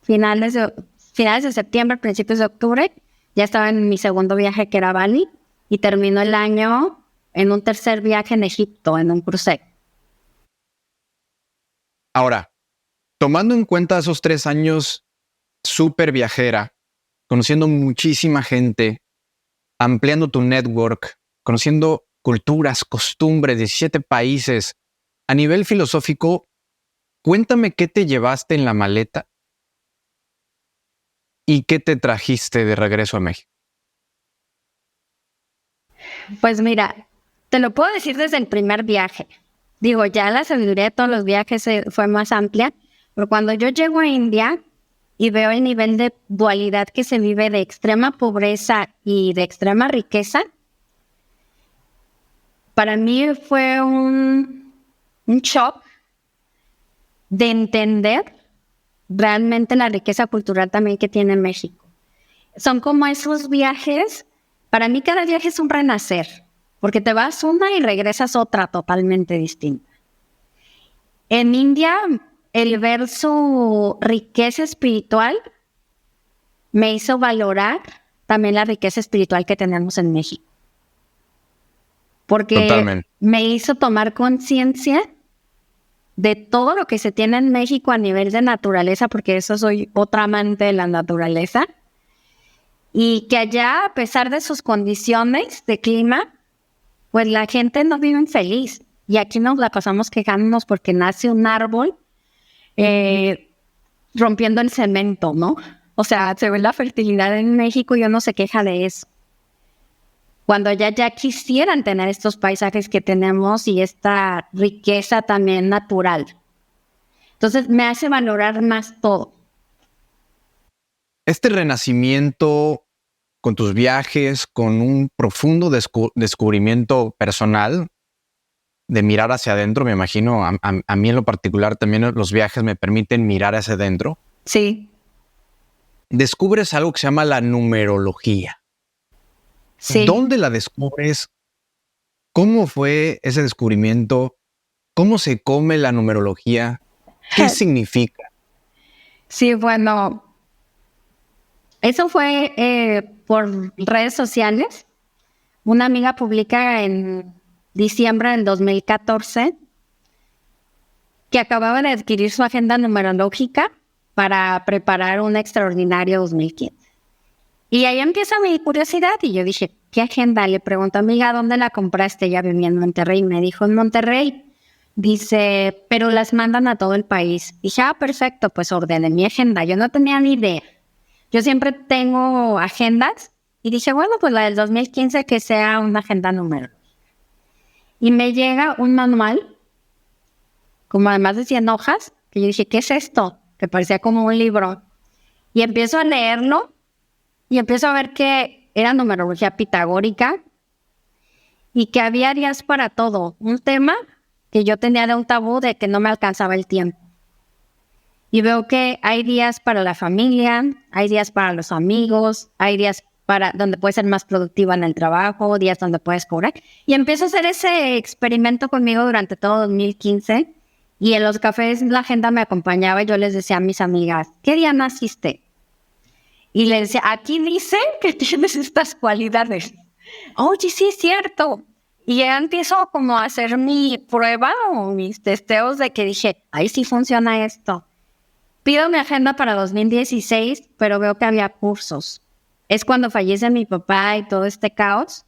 finales de septiembre, principios de octubre, ya estaba en mi segundo viaje que era Bali y terminó el año en un tercer viaje en Egipto, en un crucero. Ahora, tomando en cuenta esos 3 años súper viajera, conociendo muchísima gente, ampliando tu network, conociendo culturas, costumbres, 17 países, a nivel filosófico, cuéntame qué te llevaste en la maleta y qué te trajiste de regreso a México. Pues mira, te lo puedo decir desde el primer viaje. Digo, ya la sabiduría de todos los viajes fue más amplia, pero cuando yo llego a India y veo el nivel de dualidad que se vive de extrema pobreza y de extrema riqueza, para mí fue un shock de entender realmente la riqueza cultural también que tiene México. Son como esos viajes, para mí cada viaje es un renacer, porque te vas una y regresas otra totalmente distinta. En India, el ver su riqueza espiritual me hizo valorar también la riqueza espiritual que tenemos en México. Porque Totalmente. me hizo tomar conciencia de todo lo que se tiene en México a nivel de naturaleza, porque eso soy otra amante de la naturaleza, y que allá, a pesar de sus condiciones de clima, pues la gente no vive feliz. Y aquí nos la pasamos quejándonos porque nace un árbol rompiendo el cemento, ¿no? O sea, se ve la fertilidad en México y uno se queja de eso. Cuando ya quisieran tener estos paisajes que tenemos y esta riqueza también natural. Entonces me hace valorar más todo. Este renacimiento con tus viajes, con un profundo descubrimiento personal, de mirar hacia adentro, me imagino, a mí en lo particular también los viajes me permiten mirar hacia adentro. Sí. Descubres algo que se llama la numerología. Sí. ¿Dónde la descubres? ¿Cómo fue ese descubrimiento? ¿Cómo se come la numerología? ¿Qué significa? Sí, bueno, eso fue por redes sociales. Una amiga publica en diciembre del 2014 que acababa de adquirir su agenda numerológica para preparar un extraordinario 2015. Y ahí empieza mi curiosidad y yo dije, ¿qué agenda? Le pregunto, amiga, ¿dónde la compraste? Ella vivía en Monterrey. Me dijo, en Monterrey. Dice, pero las mandan a todo el país. Dije, perfecto, pues ordené mi agenda. Yo no tenía ni idea. Yo siempre tengo agendas y dije, bueno, pues la del 2015 que sea una agenda numerológica. Y me llega un manual, como además de 100 hojas, que yo dije, ¿qué es esto? Que parecía como un libro. Y empiezo a leerlo y empiezo a ver que era numerología pitagórica y que había días para todo. Un tema que yo tenía de un tabú de que no me alcanzaba el tiempo. Y veo que hay días para la familia, hay días para los amigos, hay días para donde puedes ser más productiva en el trabajo, días donde puedes cobrar. Y empiezo a hacer ese experimento conmigo durante todo 2015. Y en los cafés la agenda me acompañaba y yo les decía a mis amigas, ¿qué día naciste? Y le decía, aquí dice que tienes estas cualidades. Oye, sí es cierto. Y ya empiezo como a hacer mi prueba o mis testeos de que dije, ahí sí funciona esto. Pido mi agenda para 2016, pero veo que había cursos. Es cuando fallece mi papá y todo este caos.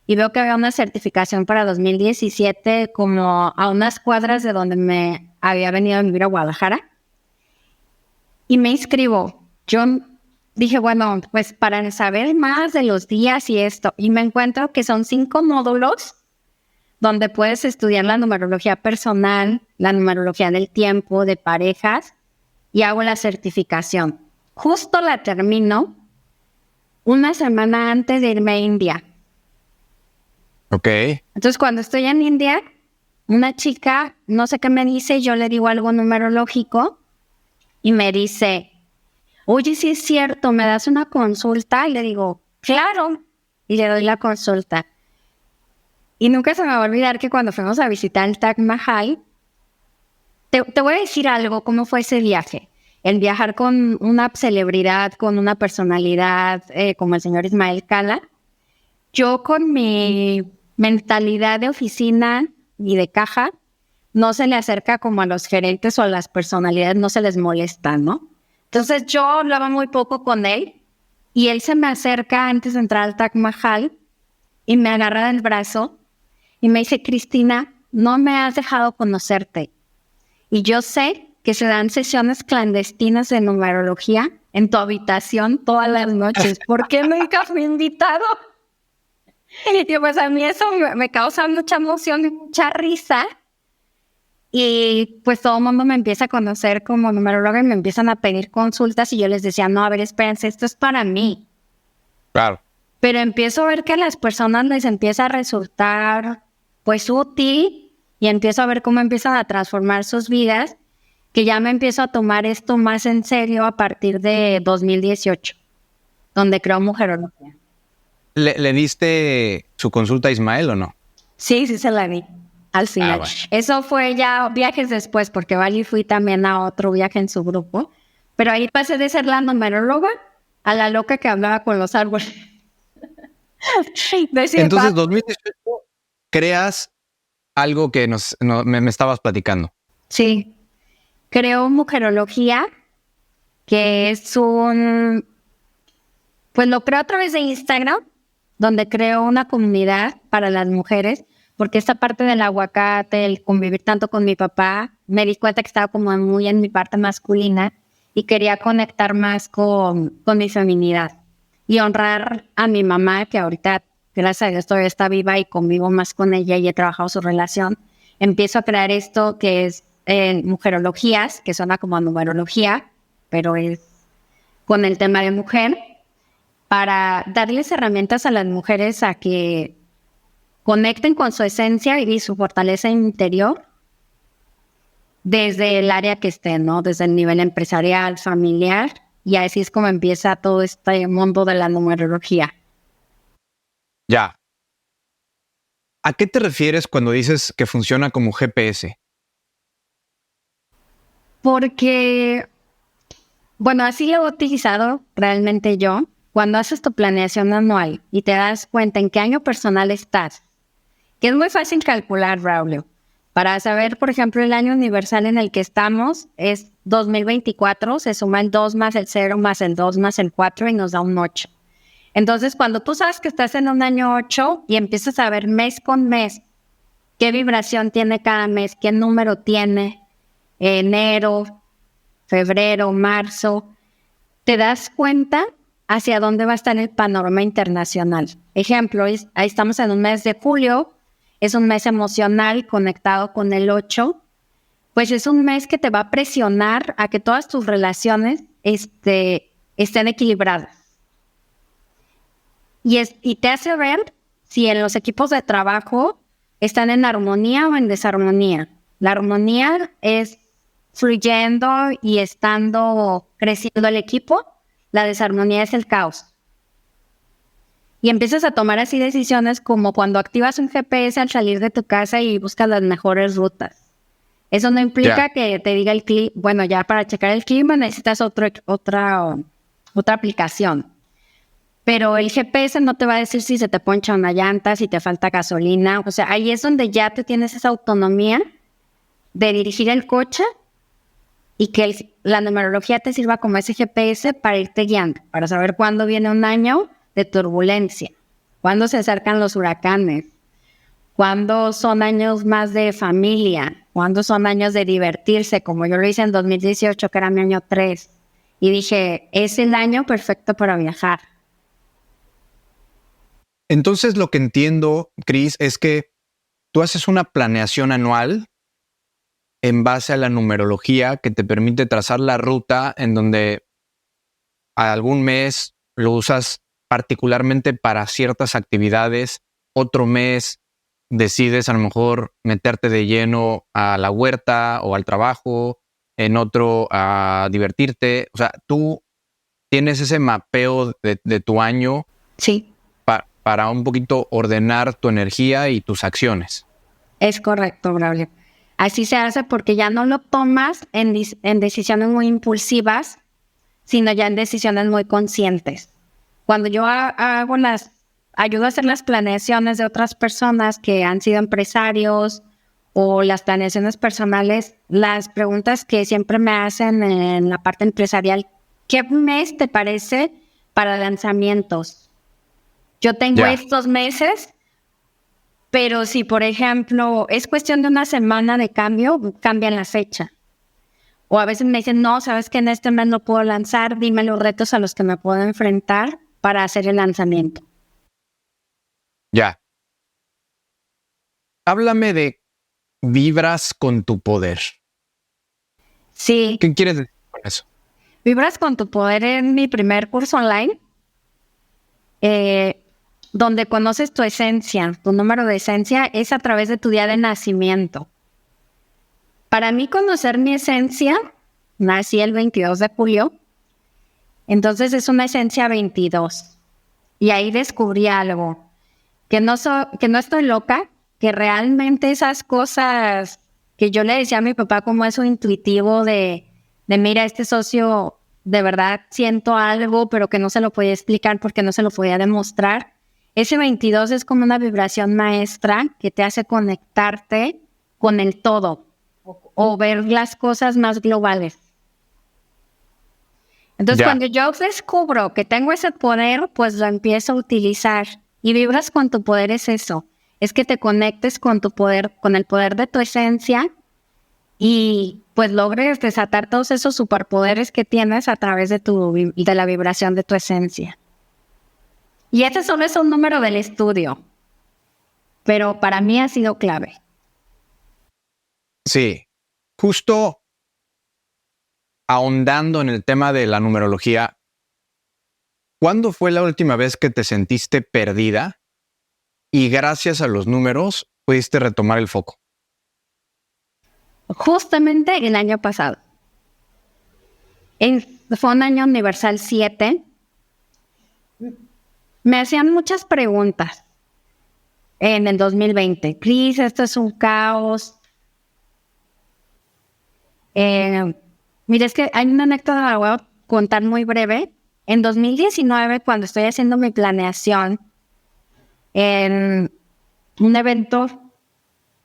Y veo que había una certificación para 2017 como a unas cuadras de donde me había venido a vivir a Guadalajara. Y me inscribo. Yo dije, bueno, pues para saber más de los días y esto. Y me encuentro que son 5 módulos donde puedes estudiar la numerología personal, la numerología del tiempo, de parejas, y hago la certificación. Justo la termino una semana antes de irme a India. Ok. Entonces, cuando estoy en India, una chica, no sé qué me dice, yo le digo algo numerológico y me dice, oye, sí es cierto, ¿me das una consulta? Y le digo, claro, y le doy la consulta. Y nunca se me va a olvidar que cuando fuimos a visitar el Taj Mahal, te voy a decir algo, cómo fue ese viaje. El viajar con una celebridad, con una personalidad como el señor Ismael Cala, yo con mi mentalidad de oficina y de caja, no se le acerca como a los gerentes o a las personalidades, no se les molesta, ¿no? Entonces yo hablaba muy poco con él y él se me acerca antes de entrar al Taj Mahal y me agarra del brazo y me dice, Cristina, no me has dejado conocerte. Y yo sé que se dan sesiones clandestinas de numerología en tu habitación todas las noches. ¿Por qué nunca fui invitado? Y pues a mí eso me causa mucha emoción y mucha risa. Y pues todo el mundo me empieza a conocer como numeróloga y me empiezan a pedir consultas y yo les decía, no, a ver, espérense, esto es para mí. Claro. Pero empiezo a ver que a las personas les empieza a resultar pues útil y empiezo a ver cómo empiezan a transformar sus vidas, que ya me empiezo a tomar esto más en serio a partir de 2018, donde creo Mujerología. ¿Le diste su consulta a Ismael o no? Sí, sí se la di al final. Bueno. Eso fue ya viajes después, porque Vali fui también a otro viaje en su grupo. Pero ahí pasé de ser la numeróloga a la loca que hablaba con los árboles. Entonces, 2018, creas algo que me estabas platicando. Sí, creo Mujerología, que es pues lo creo a través de Instagram, donde creo una comunidad para las mujeres, porque esta parte del aguacate, el convivir tanto con mi papá, me di cuenta que estaba como muy en mi parte masculina y quería conectar más con mi feminidad y honrar a mi mamá, que ahorita, gracias a Dios, todavía está viva y convivo más con ella y he trabajado su relación. Empiezo a crear esto que es mujerologías, que suena como a numerología, pero es con el tema de mujer, para darles herramientas a las mujeres a que conecten con su esencia y su fortaleza interior desde el área que estén, ¿no? Desde el nivel empresarial, familiar, y así es como empieza todo este mundo de la numerología. Ya. ¿A qué te refieres cuando dices que funciona como GPS? Porque, bueno, así lo he utilizado realmente yo. Cuando haces tu planeación anual y te das cuenta en qué año personal estás, que es muy fácil calcular, Braulio. Para saber, por ejemplo, el año universal en el que estamos es 2024, se suma el 2 más el 0 más el 2 más el 4 y nos da un 8. Entonces, cuando tú sabes que estás en un año 8 y empiezas a ver mes con mes qué vibración tiene cada mes, qué número tiene, enero, febrero, marzo, te das cuenta hacia dónde va a estar el panorama internacional. Ejemplo, ahí estamos en un mes de julio, es un mes emocional conectado con el 8, pues es un mes que te va a presionar a que todas tus relaciones estén equilibradas. Y te hace ver si en los equipos de trabajo están en armonía o en desarmonía. La armonía es fluyendo y estando creciendo el equipo. La desarmonía es el caos. Y empiezas a tomar así decisiones como cuando activas un GPS al salir de tu casa y buscas las mejores rutas. Eso no implica que te diga el clima. Bueno, ya para checar el clima necesitas otra otra aplicación. Pero el GPS no te va a decir si se te poncha una llanta, si te falta gasolina. O sea, ahí es donde ya te tienes esa autonomía de dirigir el coche y que la numerología te sirva como ese GPS para irte guiando, para saber cuándo viene un año de turbulencia, cuándo se acercan los huracanes, cuándo son años más de familia, cuándo son años de divertirse, como yo lo hice en 2018, que era mi año 3. Y dije, es el año perfecto para viajar. Entonces lo que entiendo, Cris, es que tú haces una planeación anual en base a la numerología que te permite trazar la ruta en donde algún mes lo usas particularmente para ciertas actividades, otro mes decides a lo mejor meterte de lleno a la huerta o al trabajo, en otro a divertirte. O sea, tú tienes ese mapeo de tu año. Sí. Para un poquito ordenar tu energía y tus acciones. Es correcto, Braulio. Así se hace porque ya no lo tomas en decisiones muy impulsivas, sino ya en decisiones muy conscientes. Cuando yo ayudo a hacer las planeaciones de otras personas que han sido empresarios o las planeaciones personales, las preguntas que siempre me hacen en la parte empresarial, ¿qué mes te parece para lanzamientos? Yo tengo estos meses, pero si, por ejemplo, es cuestión de una semana de cambio, cambian la fecha. O a veces me dicen, no, sabes que en este mes no puedo lanzar, dime los retos a los que me puedo enfrentar para hacer el lanzamiento. Ya. Háblame de vibras con tu poder. Sí. ¿Qué quieres decir con eso? Vibras con tu poder en mi primer curso online, donde conoces tu esencia, tu número de esencia es a través de tu día de nacimiento. Para mí conocer mi esencia, nací el 22 de julio, entonces es una esencia 22. Y ahí descubrí algo, que no estoy loca, que realmente esas cosas que yo le decía a mi papá como eso intuitivo de mira, este socio de verdad siento algo, pero que no se lo podía explicar porque no se lo podía demostrar. Ese 22 es como una vibración maestra que te hace conectarte con el todo o ver las cosas más globales. Entonces, cuando yo descubro que tengo ese poder, pues lo empiezo a utilizar. Y vibras con tu poder es eso, es que te conectes con tu poder, con el poder de tu esencia y pues logres desatar todos esos superpoderes que tienes a través de la vibración de tu esencia. Y este solo es un número del estudio, pero para mí ha sido clave. Sí, justo ahondando en el tema de la numerología, ¿cuándo fue la última vez que te sentiste perdida y gracias a los números pudiste retomar el foco? Justamente el año pasado. Fue un año universal 7. Me hacían muchas preguntas en el 2020. Cris, esto es un caos. Mira, es que hay una anécdota, la voy a contar muy breve. En 2019, cuando estoy haciendo mi planeación en un evento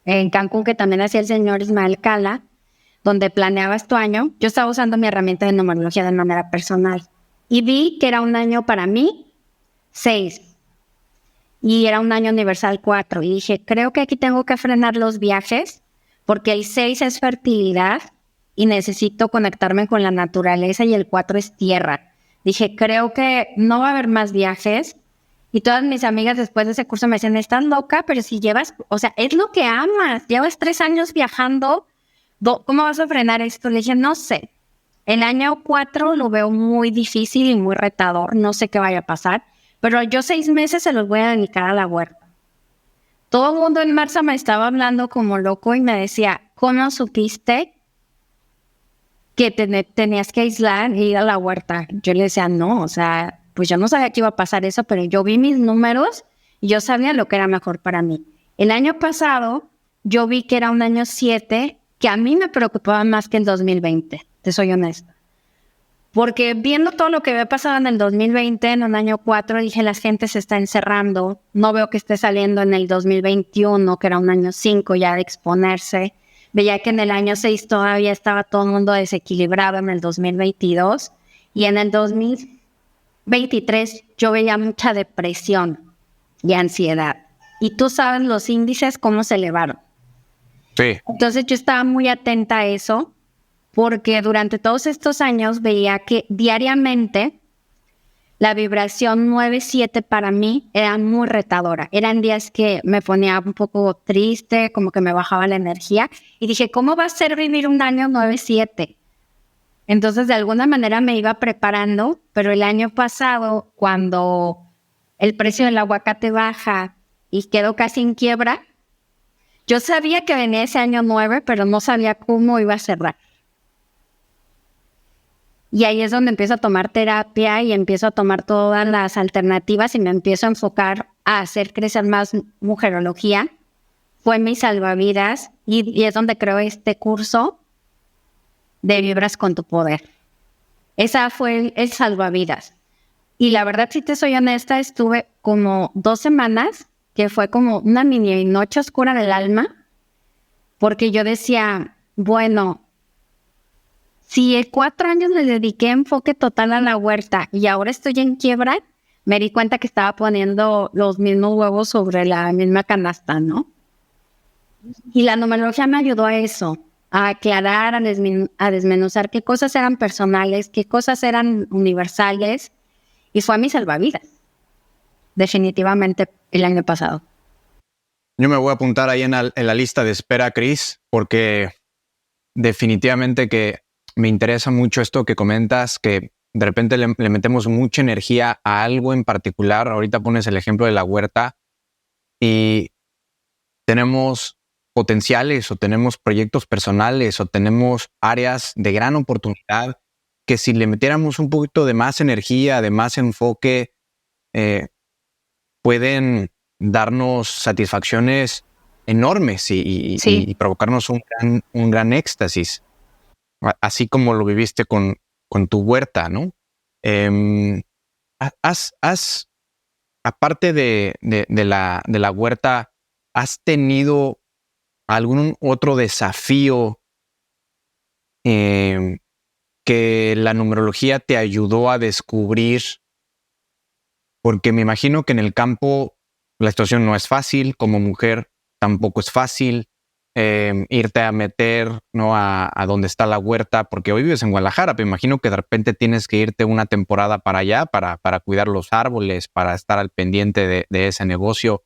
en Cancún que también hacía el señor Ismael Cala, donde planeaba este año, yo estaba usando mi herramienta de numerología de manera personal y vi que era un año para mí 6 y era un año universal 4 y dije, creo que aquí tengo que frenar los viajes porque el 6 es fertilidad y necesito conectarme con la naturaleza y el 4 es tierra. Dije, creo que no va a haber más viajes. Y todas mis amigas después de ese curso me decían, estás loca, pero si llevas, o sea, es lo que amas, llevas 3 años viajando, ¿cómo vas a frenar esto? Le dije, no sé, el año 4 lo veo muy difícil y muy retador, no sé qué vaya a pasar, pero yo 6 meses se los voy a dedicar a la huerta. Todo el mundo en marzo me estaba hablando como loco y me decía, ¿cómo supiste que tenías que aislar e ir a la huerta? Yo le decía, no, o sea, pues yo no sabía que iba a pasar eso, pero yo vi mis números y yo sabía lo que era mejor para mí. El año pasado yo vi que era un año 7 que a mí me preocupaba más que el 2020, te soy honesta. Porque viendo todo lo que había pasado en el 2020, en un año 4, dije, la gente se está encerrando. No veo que esté saliendo en el 2021, que era un año 5 ya de exponerse. Veía que en el año 6 todavía estaba todo el mundo desequilibrado en el 2022. Y en el 2023 yo veía mucha depresión y ansiedad. Y tú sabes los índices cómo se elevaron. Sí. Entonces yo estaba muy atenta a eso, porque durante todos estos años veía que diariamente la vibración 9-7 para mí era muy retadora. Eran días que me ponía un poco triste, como que me bajaba la energía. Y dije, ¿cómo va a ser vivir un año 9-7? Entonces, de alguna manera me iba preparando, pero el año pasado, cuando el precio del aguacate baja y quedó casi en quiebra, yo sabía que venía ese año 9, pero no sabía cómo iba a cerrar. Y ahí es donde empiezo a tomar terapia y empiezo a tomar todas las alternativas y me empiezo a enfocar a hacer crecer más mujerología. Fue mi salvavidas y es donde creo este curso de Vibras con tu Poder. Esa fue el salvavidas. Y la verdad, si te soy honesta, estuve como 2 semanas, que fue como una mini noche oscura del alma, porque yo decía, bueno, si 4 años le dediqué enfoque total a la huerta y ahora estoy en quiebra, me di cuenta que estaba poniendo los mismos huevos sobre la misma canasta, ¿no? Y la numerología me ayudó a eso, a aclarar, a desmenuzar qué cosas eran personales, qué cosas eran universales, y fue mi salvavidas, definitivamente, el año pasado. Yo me voy a apuntar ahí en la lista de espera, Cris, porque definitivamente que me interesa mucho esto que comentas, que de repente le metemos mucha energía a algo en particular. Ahorita pones el ejemplo de la huerta y tenemos potenciales o tenemos proyectos personales o tenemos áreas de gran oportunidad que si le metiéramos un poquito de más energía, de más enfoque, pueden darnos satisfacciones enormes y provocarnos un gran éxtasis, así como lo viviste con tu huerta, ¿no? Aparte de la huerta, ¿has tenido algún otro desafío que la numerología te ayudó a descubrir? Porque me imagino que en el campo la situación no es fácil, como mujer tampoco es fácil irte a meter, ¿no?, a donde está la huerta, porque hoy vives en Guadalajara, pero me imagino que de repente tienes que irte una temporada para allá para cuidar los árboles, para estar al pendiente de ese negocio.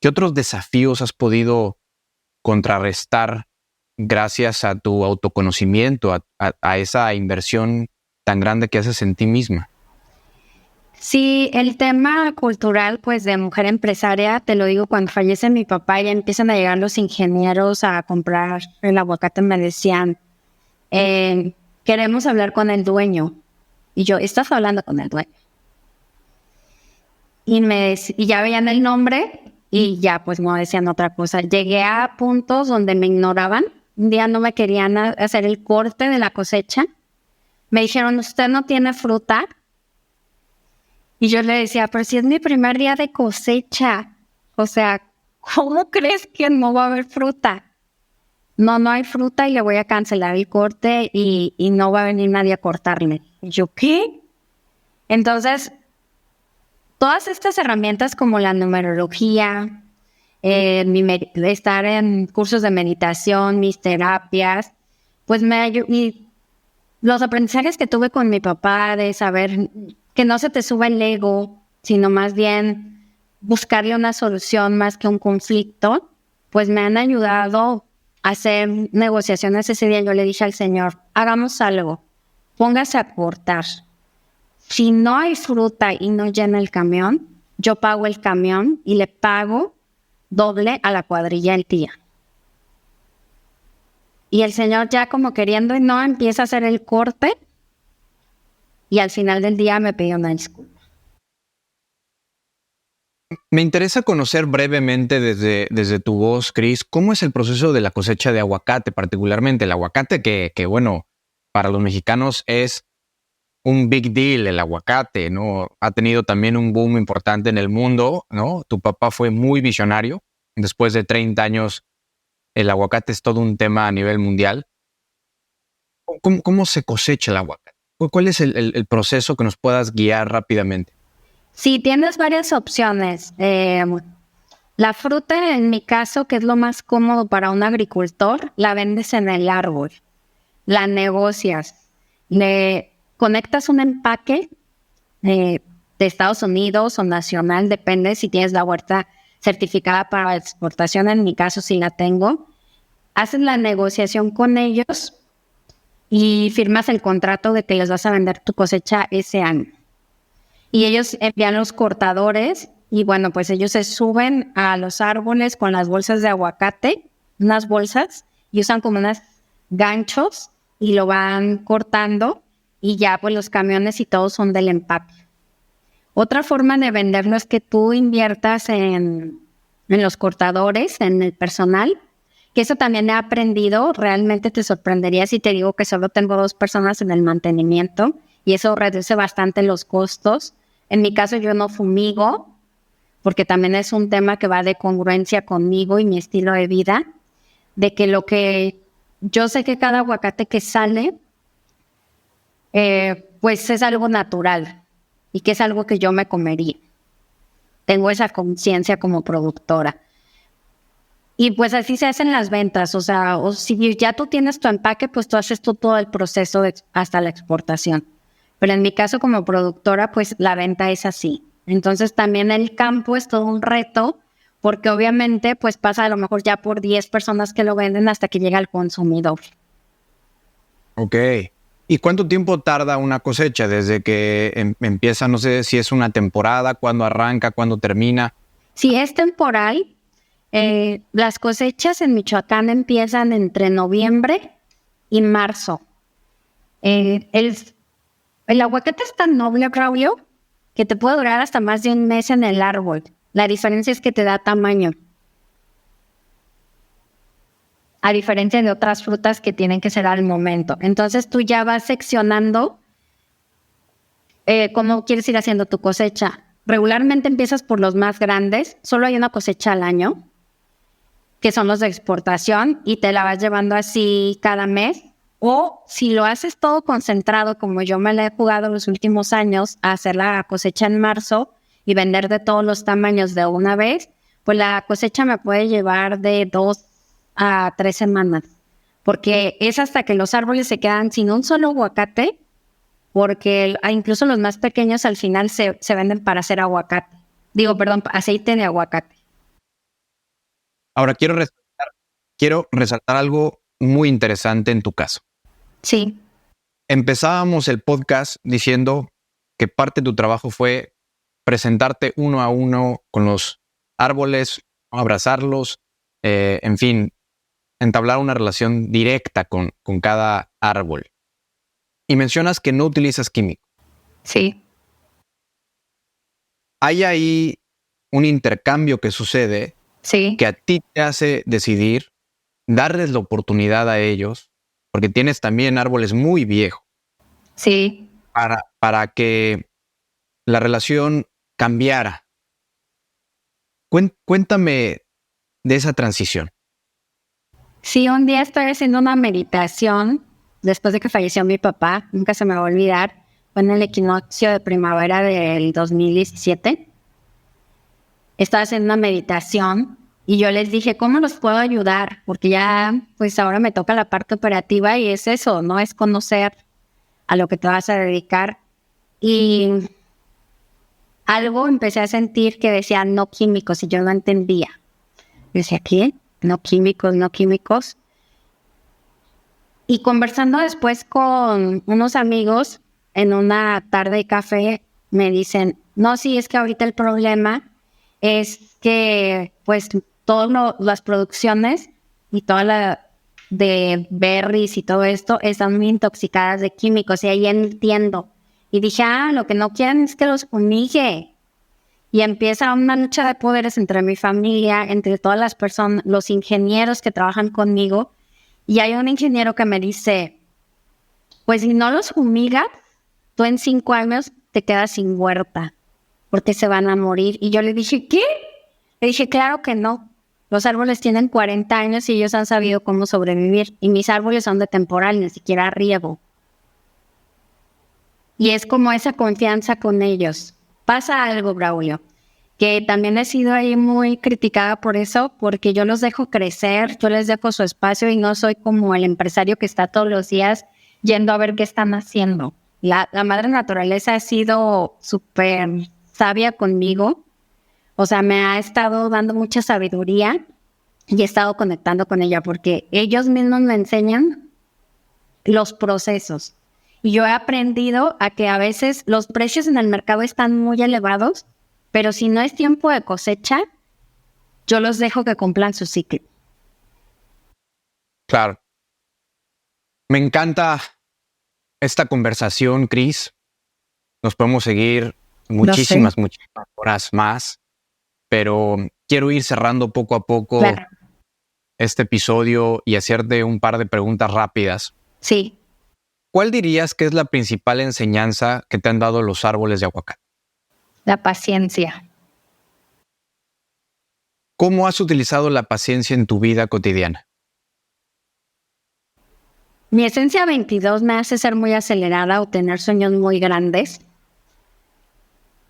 ¿Qué otros desafíos has podido contrarrestar gracias a tu autoconocimiento, a esa inversión tan grande que haces en ti misma? Sí, el tema cultural, pues de mujer empresaria, te lo digo, cuando fallece mi papá ya empiezan a llegar los ingenieros a comprar el aguacate, me decían, queremos hablar con el dueño. Y yo, ¿estás hablando con el dueño? Y ya veían el nombre y ya pues no decían otra cosa. Llegué a puntos donde me ignoraban. Un día no me querían hacer el corte de la cosecha. Me dijeron, ¿usted no tiene fruta? Y yo le decía, pero si es mi primer día de cosecha, o sea, ¿cómo crees que no va a haber fruta? No hay fruta y le voy a cancelar el corte y no va a venir nadie a cortarme. Y yo, ¿qué? Entonces, todas estas herramientas como la numerología, estar en cursos de meditación, mis terapias, pues y los aprendizajes que tuve con mi papá de saber que no se te suba el ego, sino más bien buscarle una solución más que un conflicto, pues me han ayudado a hacer negociaciones. Ese día yo le dije al Señor, hagamos algo, póngase a cortar. Si no hay fruta y no llena el camión, yo pago el camión y le pago doble a la cuadrilla del día. Y el Señor ya como queriendo y no empieza a hacer el corte y al final del día me pidió una disculpa. Me interesa conocer brevemente desde tu voz, Cris, ¿cómo es el proceso de la cosecha de aguacate, particularmente el aguacate que bueno, para los mexicanos es un big deal el aguacate, ¿no? Ha tenido también un boom importante en el mundo, ¿no? Tu papá fue muy visionario. Después de 30 años, el aguacate es todo un tema a nivel mundial. ¿Cómo se cosecha el aguacate? ¿Cuál es el proceso que nos puedas guiar rápidamente? Sí, tienes varias opciones. La fruta, en mi caso, que es lo más cómodo para un agricultor, la vendes en el árbol, la negocias, le conectas un empaque de Estados Unidos o nacional, depende si tienes la huerta certificada para exportación, en mi caso sí la tengo. Haces la negociación con ellos y firmas el contrato de que les vas a vender tu cosecha ese año. Y ellos envían los cortadores y bueno, pues ellos se suben a los árboles con las bolsas de aguacate, unas bolsas, y usan como unos ganchos y lo van cortando y ya pues los camiones y todos son del empaque. Otra forma de venderlo es que tú inviertas en los cortadores, en el personal, que eso también he aprendido. Realmente te sorprendería si te digo que solo tengo 2 personas en el mantenimiento y eso reduce bastante los costos. En mi caso yo no fumigo, porque también es un tema que va de congruencia conmigo y mi estilo de vida, de que lo que yo sé que cada aguacate que sale, pues es algo natural y que es algo que yo me comería. Tengo esa conciencia como productora. Y pues así se hacen las ventas, o sea, o si ya tú tienes tu empaque, pues tú haces todo el proceso hasta la exportación. Pero en mi caso como productora, pues la venta es así. Entonces también el campo es todo un reto, porque obviamente pues pasa a lo mejor ya por 10 personas que lo venden hasta que llega al consumidor. Ok. ¿Y cuánto tiempo tarda una cosecha desde que empieza, no sé si es una temporada, cuándo arranca, cuándo termina? Si es temporal, las cosechas en Michoacán empiezan entre noviembre y marzo. El aguacate es tan noble, Braulio, que te puede durar hasta más de un mes en el árbol. La diferencia es que te da tamaño. A diferencia de otras frutas que tienen que ser al momento. Entonces tú ya vas seccionando cómo quieres ir haciendo tu cosecha. Regularmente empiezas por los más grandes. Solo hay una cosecha al año, que son los de exportación, y te la vas llevando así cada mes. O si lo haces todo concentrado, como yo me la he jugado los últimos años, a hacer la cosecha en marzo y vender de todos los tamaños de una vez, pues la cosecha me puede llevar de 2 a 3 semanas. Porque es hasta que los árboles se quedan sin un solo aguacate, porque incluso los más pequeños al final se venden para hacer aguacate. Aceite de aguacate. Ahora quiero resaltar algo muy interesante en tu caso. Sí. Empezábamos el podcast diciendo que parte de tu trabajo fue presentarte uno a uno con los árboles, abrazarlos, en fin, entablar una relación directa con cada árbol. Y mencionas que no utilizas químicos. Sí. Hay ahí un intercambio que sucede Sí. que a ti te hace decidir darles la oportunidad a ellos, porque tienes también árboles muy viejos, Sí. para que la relación cambiara. Cuéntame de esa transición. Sí, un día estoy haciendo una meditación después de que falleció mi papá, nunca se me va a olvidar, fue en el equinoccio de primavera del 2017. Estaba haciendo una meditación y yo les dije, ¿cómo los puedo ayudar? Porque ya, pues ahora me toca la parte operativa y es eso, ¿no? Es conocer a lo que te vas a dedicar. Y algo empecé a sentir que decía no químicos y yo no entendía. Yo decía, ¿qué? No químicos, no químicos. Y conversando después con unos amigos en una tarde de café, me dicen, no, sí, es que ahorita el problema es que pues todas las producciones y toda la de berries y todo esto están muy intoxicadas de químicos y ahí entiendo. Y dije, lo que no quieren es que los fumigue. Y empieza una lucha de poderes entre mi familia, entre todas las personas, los ingenieros que trabajan conmigo. Y hay un ingeniero que me dice, pues si no los fumigas, tú en 5 años te quedas sin huerta porque se van a morir. Y yo le dije, ¿qué? Le dije, claro que no. Los árboles tienen 40 años y ellos han sabido cómo sobrevivir. Y mis árboles son de temporal, ni siquiera riego. Y es como esa confianza con ellos. Pasa algo, Braulio, que también he sido ahí muy criticada por eso, porque yo los dejo crecer, yo les dejo su espacio y no soy como el empresario que está todos los días yendo a ver qué están haciendo. La madre naturaleza ha sido súper sabia conmigo. O sea, me ha estado dando mucha sabiduría y he estado conectando con ella porque ellos mismos me enseñan los procesos. Y yo he aprendido a que a veces los precios en el mercado están muy elevados, pero si no es tiempo de cosecha, yo los dejo que cumplan su ciclo. Claro. Me encanta esta conversación, Cris. Nos podemos seguir muchísimas horas más, pero quiero ir cerrando poco a poco este episodio y hacerte un par de preguntas rápidas. Sí. ¿Cuál dirías que es la principal enseñanza que te han dado los árboles de aguacate? La paciencia. ¿Cómo has utilizado la paciencia en tu vida cotidiana? Mi esencia 22 me hace ser muy acelerada o tener sueños muy grandes,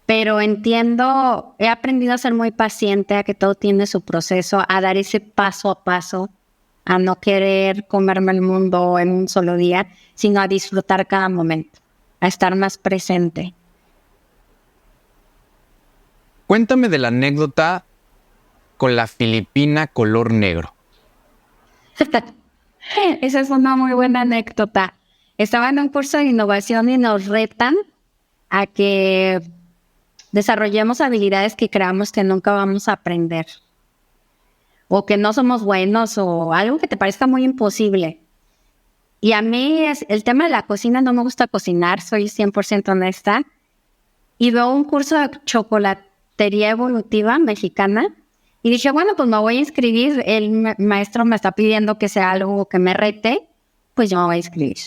pero he aprendido a ser muy paciente, a que todo tiene su proceso, a dar ese paso a paso, a no querer comerme el mundo en un solo día, sino a disfrutar cada momento, a estar más presente. Cuéntame de la anécdota con la filipina color negro. Esa es una muy buena anécdota. Estaba en un curso de innovación y nos retan a que desarrollemos habilidades que creamos que nunca vamos a aprender. O que no somos buenos o algo que te parezca muy imposible. Y a mí el tema de la cocina, no me gusta cocinar, soy 100% honesta. Y veo un curso de chocolatería evolutiva mexicana y dije, bueno, pues me voy a inscribir. El maestro me está pidiendo que sea algo que me rete, pues yo me voy a inscribir.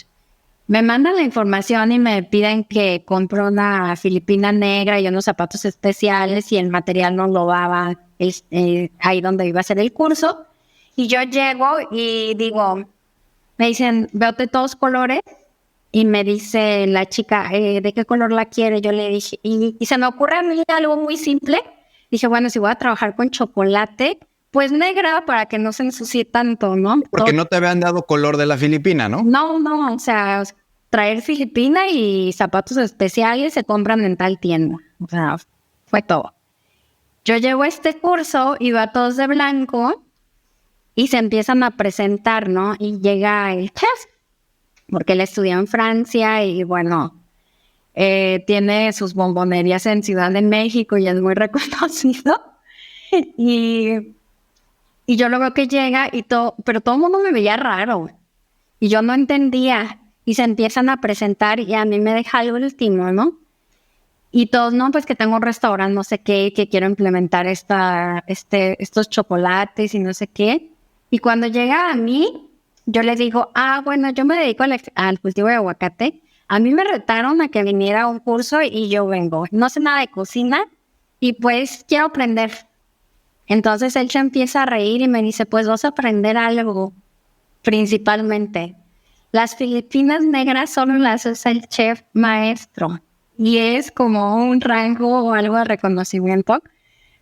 Me mandan la información y me piden que compre una filipina negra y unos zapatos especiales y el material nos lo daba ahí donde iba a ser el curso. Y yo llego y digo, me dicen, veo de todos colores. Y me dice la chica, ¿de qué color la quiere? Yo le dije, y se me ocurre a mí algo muy simple. Dije, bueno, si voy a trabajar con chocolate, pues negra para que no se ensucie tanto, ¿no? Porque no te habían dado color de la filipina, ¿no? No, o sea, traer filipina y zapatos especiales se compran en tal tienda. O sea, fue todo. Yo llevo este curso y va todos de blanco y se empiezan a presentar, ¿no? Y llega el chef, porque él estudió en Francia y bueno, tiene sus bombonerías en Ciudad de México y es muy reconocido. Y yo lo veo que llega y todo, pero todo el mundo me veía raro y yo no entendía y se empiezan a presentar y a mí me deja el último, ¿no? Y todos, no, pues que tengo un restaurante, no sé qué, que quiero implementar estos chocolates y no sé qué. Y cuando llega a mí, yo le digo, bueno, yo me dedico al cultivo de aguacate. A mí me retaron a que viniera a un curso y yo vengo. No sé nada de cocina y pues quiero aprender. Entonces él se empieza a reír y me dice, pues vas a aprender algo, principalmente. Las filipinas negras solo las usa el chef maestro y es como un rango o algo de reconocimiento.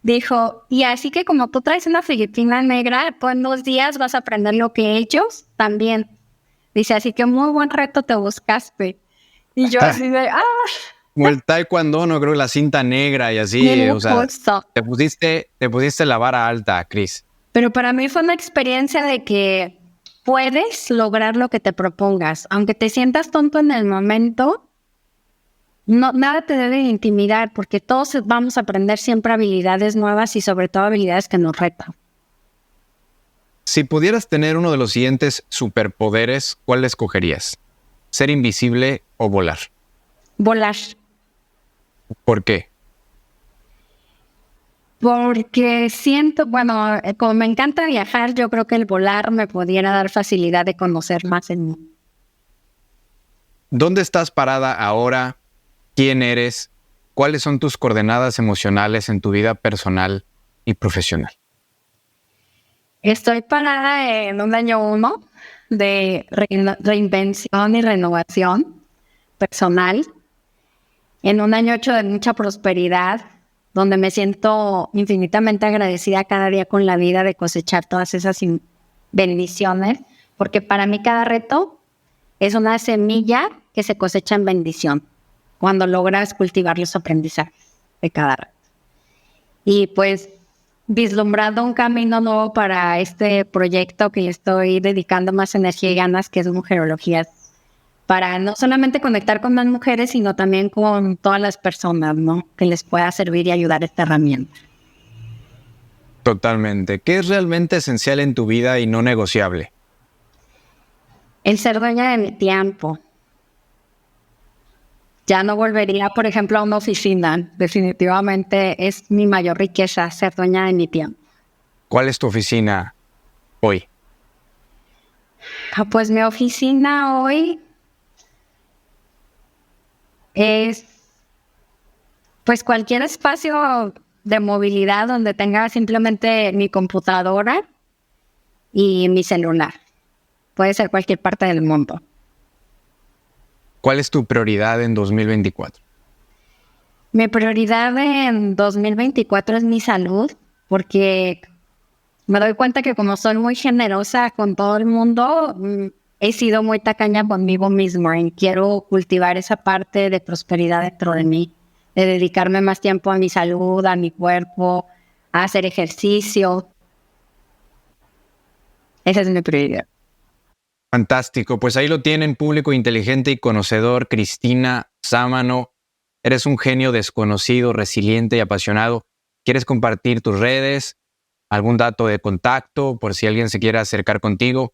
Dijo, y así que como tú traes una filipina negra, pues en 2 días vas a aprender lo que ellos también. Dice, así que muy buen reto te buscaste. Y yo así de, Como el taekwondo, no creo, la cinta negra y así, o sea, te pusiste la vara alta, Cris. Pero para mí fue una experiencia de que puedes lograr lo que te propongas. Aunque te sientas tonto en el momento, no, nada te debe intimidar porque todos vamos a aprender siempre habilidades nuevas y sobre todo habilidades que nos retan. Si pudieras tener uno de los siguientes superpoderes, ¿cuál escogerías? ¿Ser invisible o volar? Volar. ¿Por qué? Porque siento, bueno, como me encanta viajar, yo creo que el volar me pudiera dar facilidad de conocer más en mí. ¿Dónde estás parada ahora quién eres, cuáles son tus coordenadas emocionales en tu vida personal y profesional. Estoy parada en un año 1 de reinvención y renovación personal, en un año 8 de mucha prosperidad, donde me siento infinitamente agradecida cada día con la vida de cosechar todas esas bendiciones, porque para mí cada reto es una semilla que se cosecha en bendición, cuando logras cultivar los aprendizajes de cada reto. Y pues vislumbrando un camino nuevo para este proyecto que estoy dedicando más energía y ganas, que es Mujerologías, para no solamente conectar con más mujeres, sino también con todas las personas, ¿no? Que les pueda servir y ayudar esta herramienta. Totalmente. ¿Qué es realmente esencial en tu vida y no negociable? El ser dueña de mi tiempo. Ya no volvería, por ejemplo, a una oficina. Definitivamente es mi mayor riqueza, ser dueña de mi tiempo. ¿Cuál es tu oficina hoy? Pues mi oficina hoy es pues cualquier espacio de movilidad donde tenga simplemente mi computadora y mi celular. Puede ser cualquier parte del mundo. ¿Cuál es tu prioridad en 2024? Mi prioridad en 2024 es mi salud, porque me doy cuenta que como soy muy generosa con todo el mundo, he sido muy tacaña conmigo misma y quiero cultivar esa parte de prosperidad dentro de mí, de dedicarme más tiempo a mi salud, a mi cuerpo, a hacer ejercicio. Esa es mi prioridad. Fantástico, pues ahí lo tienen, público inteligente y conocedor, Cristina Sámano. Eres un genio desconocido, resiliente y apasionado. ¿Quieres compartir tus redes? ¿Algún dato de contacto por si alguien se quiere acercar contigo?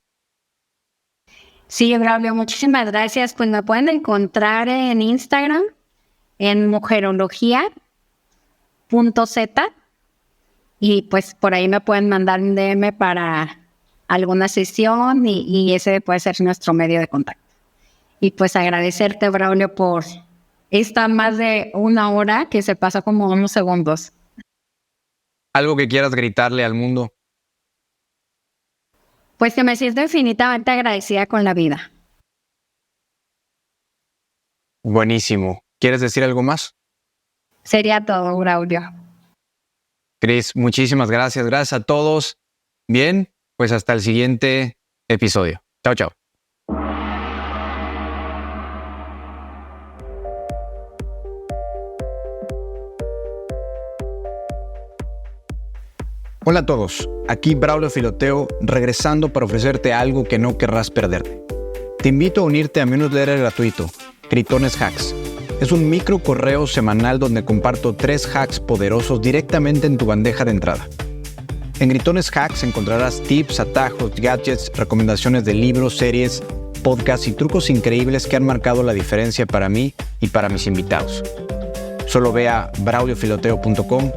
Sí, Braulio, muchísimas gracias. Pues me pueden encontrar en Instagram, en mujerología.z, y pues por ahí me pueden mandar un DM para alguna sesión y ese puede ser nuestro medio de contacto. Y pues agradecerte, Braulio, por esta más de una hora que se pasa como unos segundos. ¿Algo que quieras gritarle al mundo? Pues que me siento infinitamente agradecida con la vida. Buenísimo. ¿Quieres decir algo más? Sería todo, Braulio. Cris, muchísimas gracias. Gracias a todos. Bien, pues hasta el siguiente episodio. Chao, chao. Hola a todos, aquí Braulio Filoteo, regresando para ofrecerte algo que no querrás perderte. Te invito a unirte a mi newsletter gratuito, Gritones Hacks. Es un micro correo semanal donde comparto 3 hacks poderosos directamente en tu bandeja de entrada. En Gritones Hacks encontrarás tips, atajos, gadgets, recomendaciones de libros, series, podcasts y trucos increíbles que han marcado la diferencia para mí y para mis invitados. Solo ve a brauliofiloteo.com,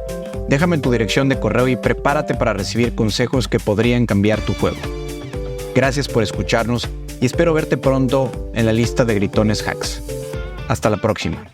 déjame tu dirección de correo y prepárate para recibir consejos que podrían cambiar tu juego. Gracias por escucharnos y espero verte pronto en la lista de Gritones Hacks. Hasta la próxima.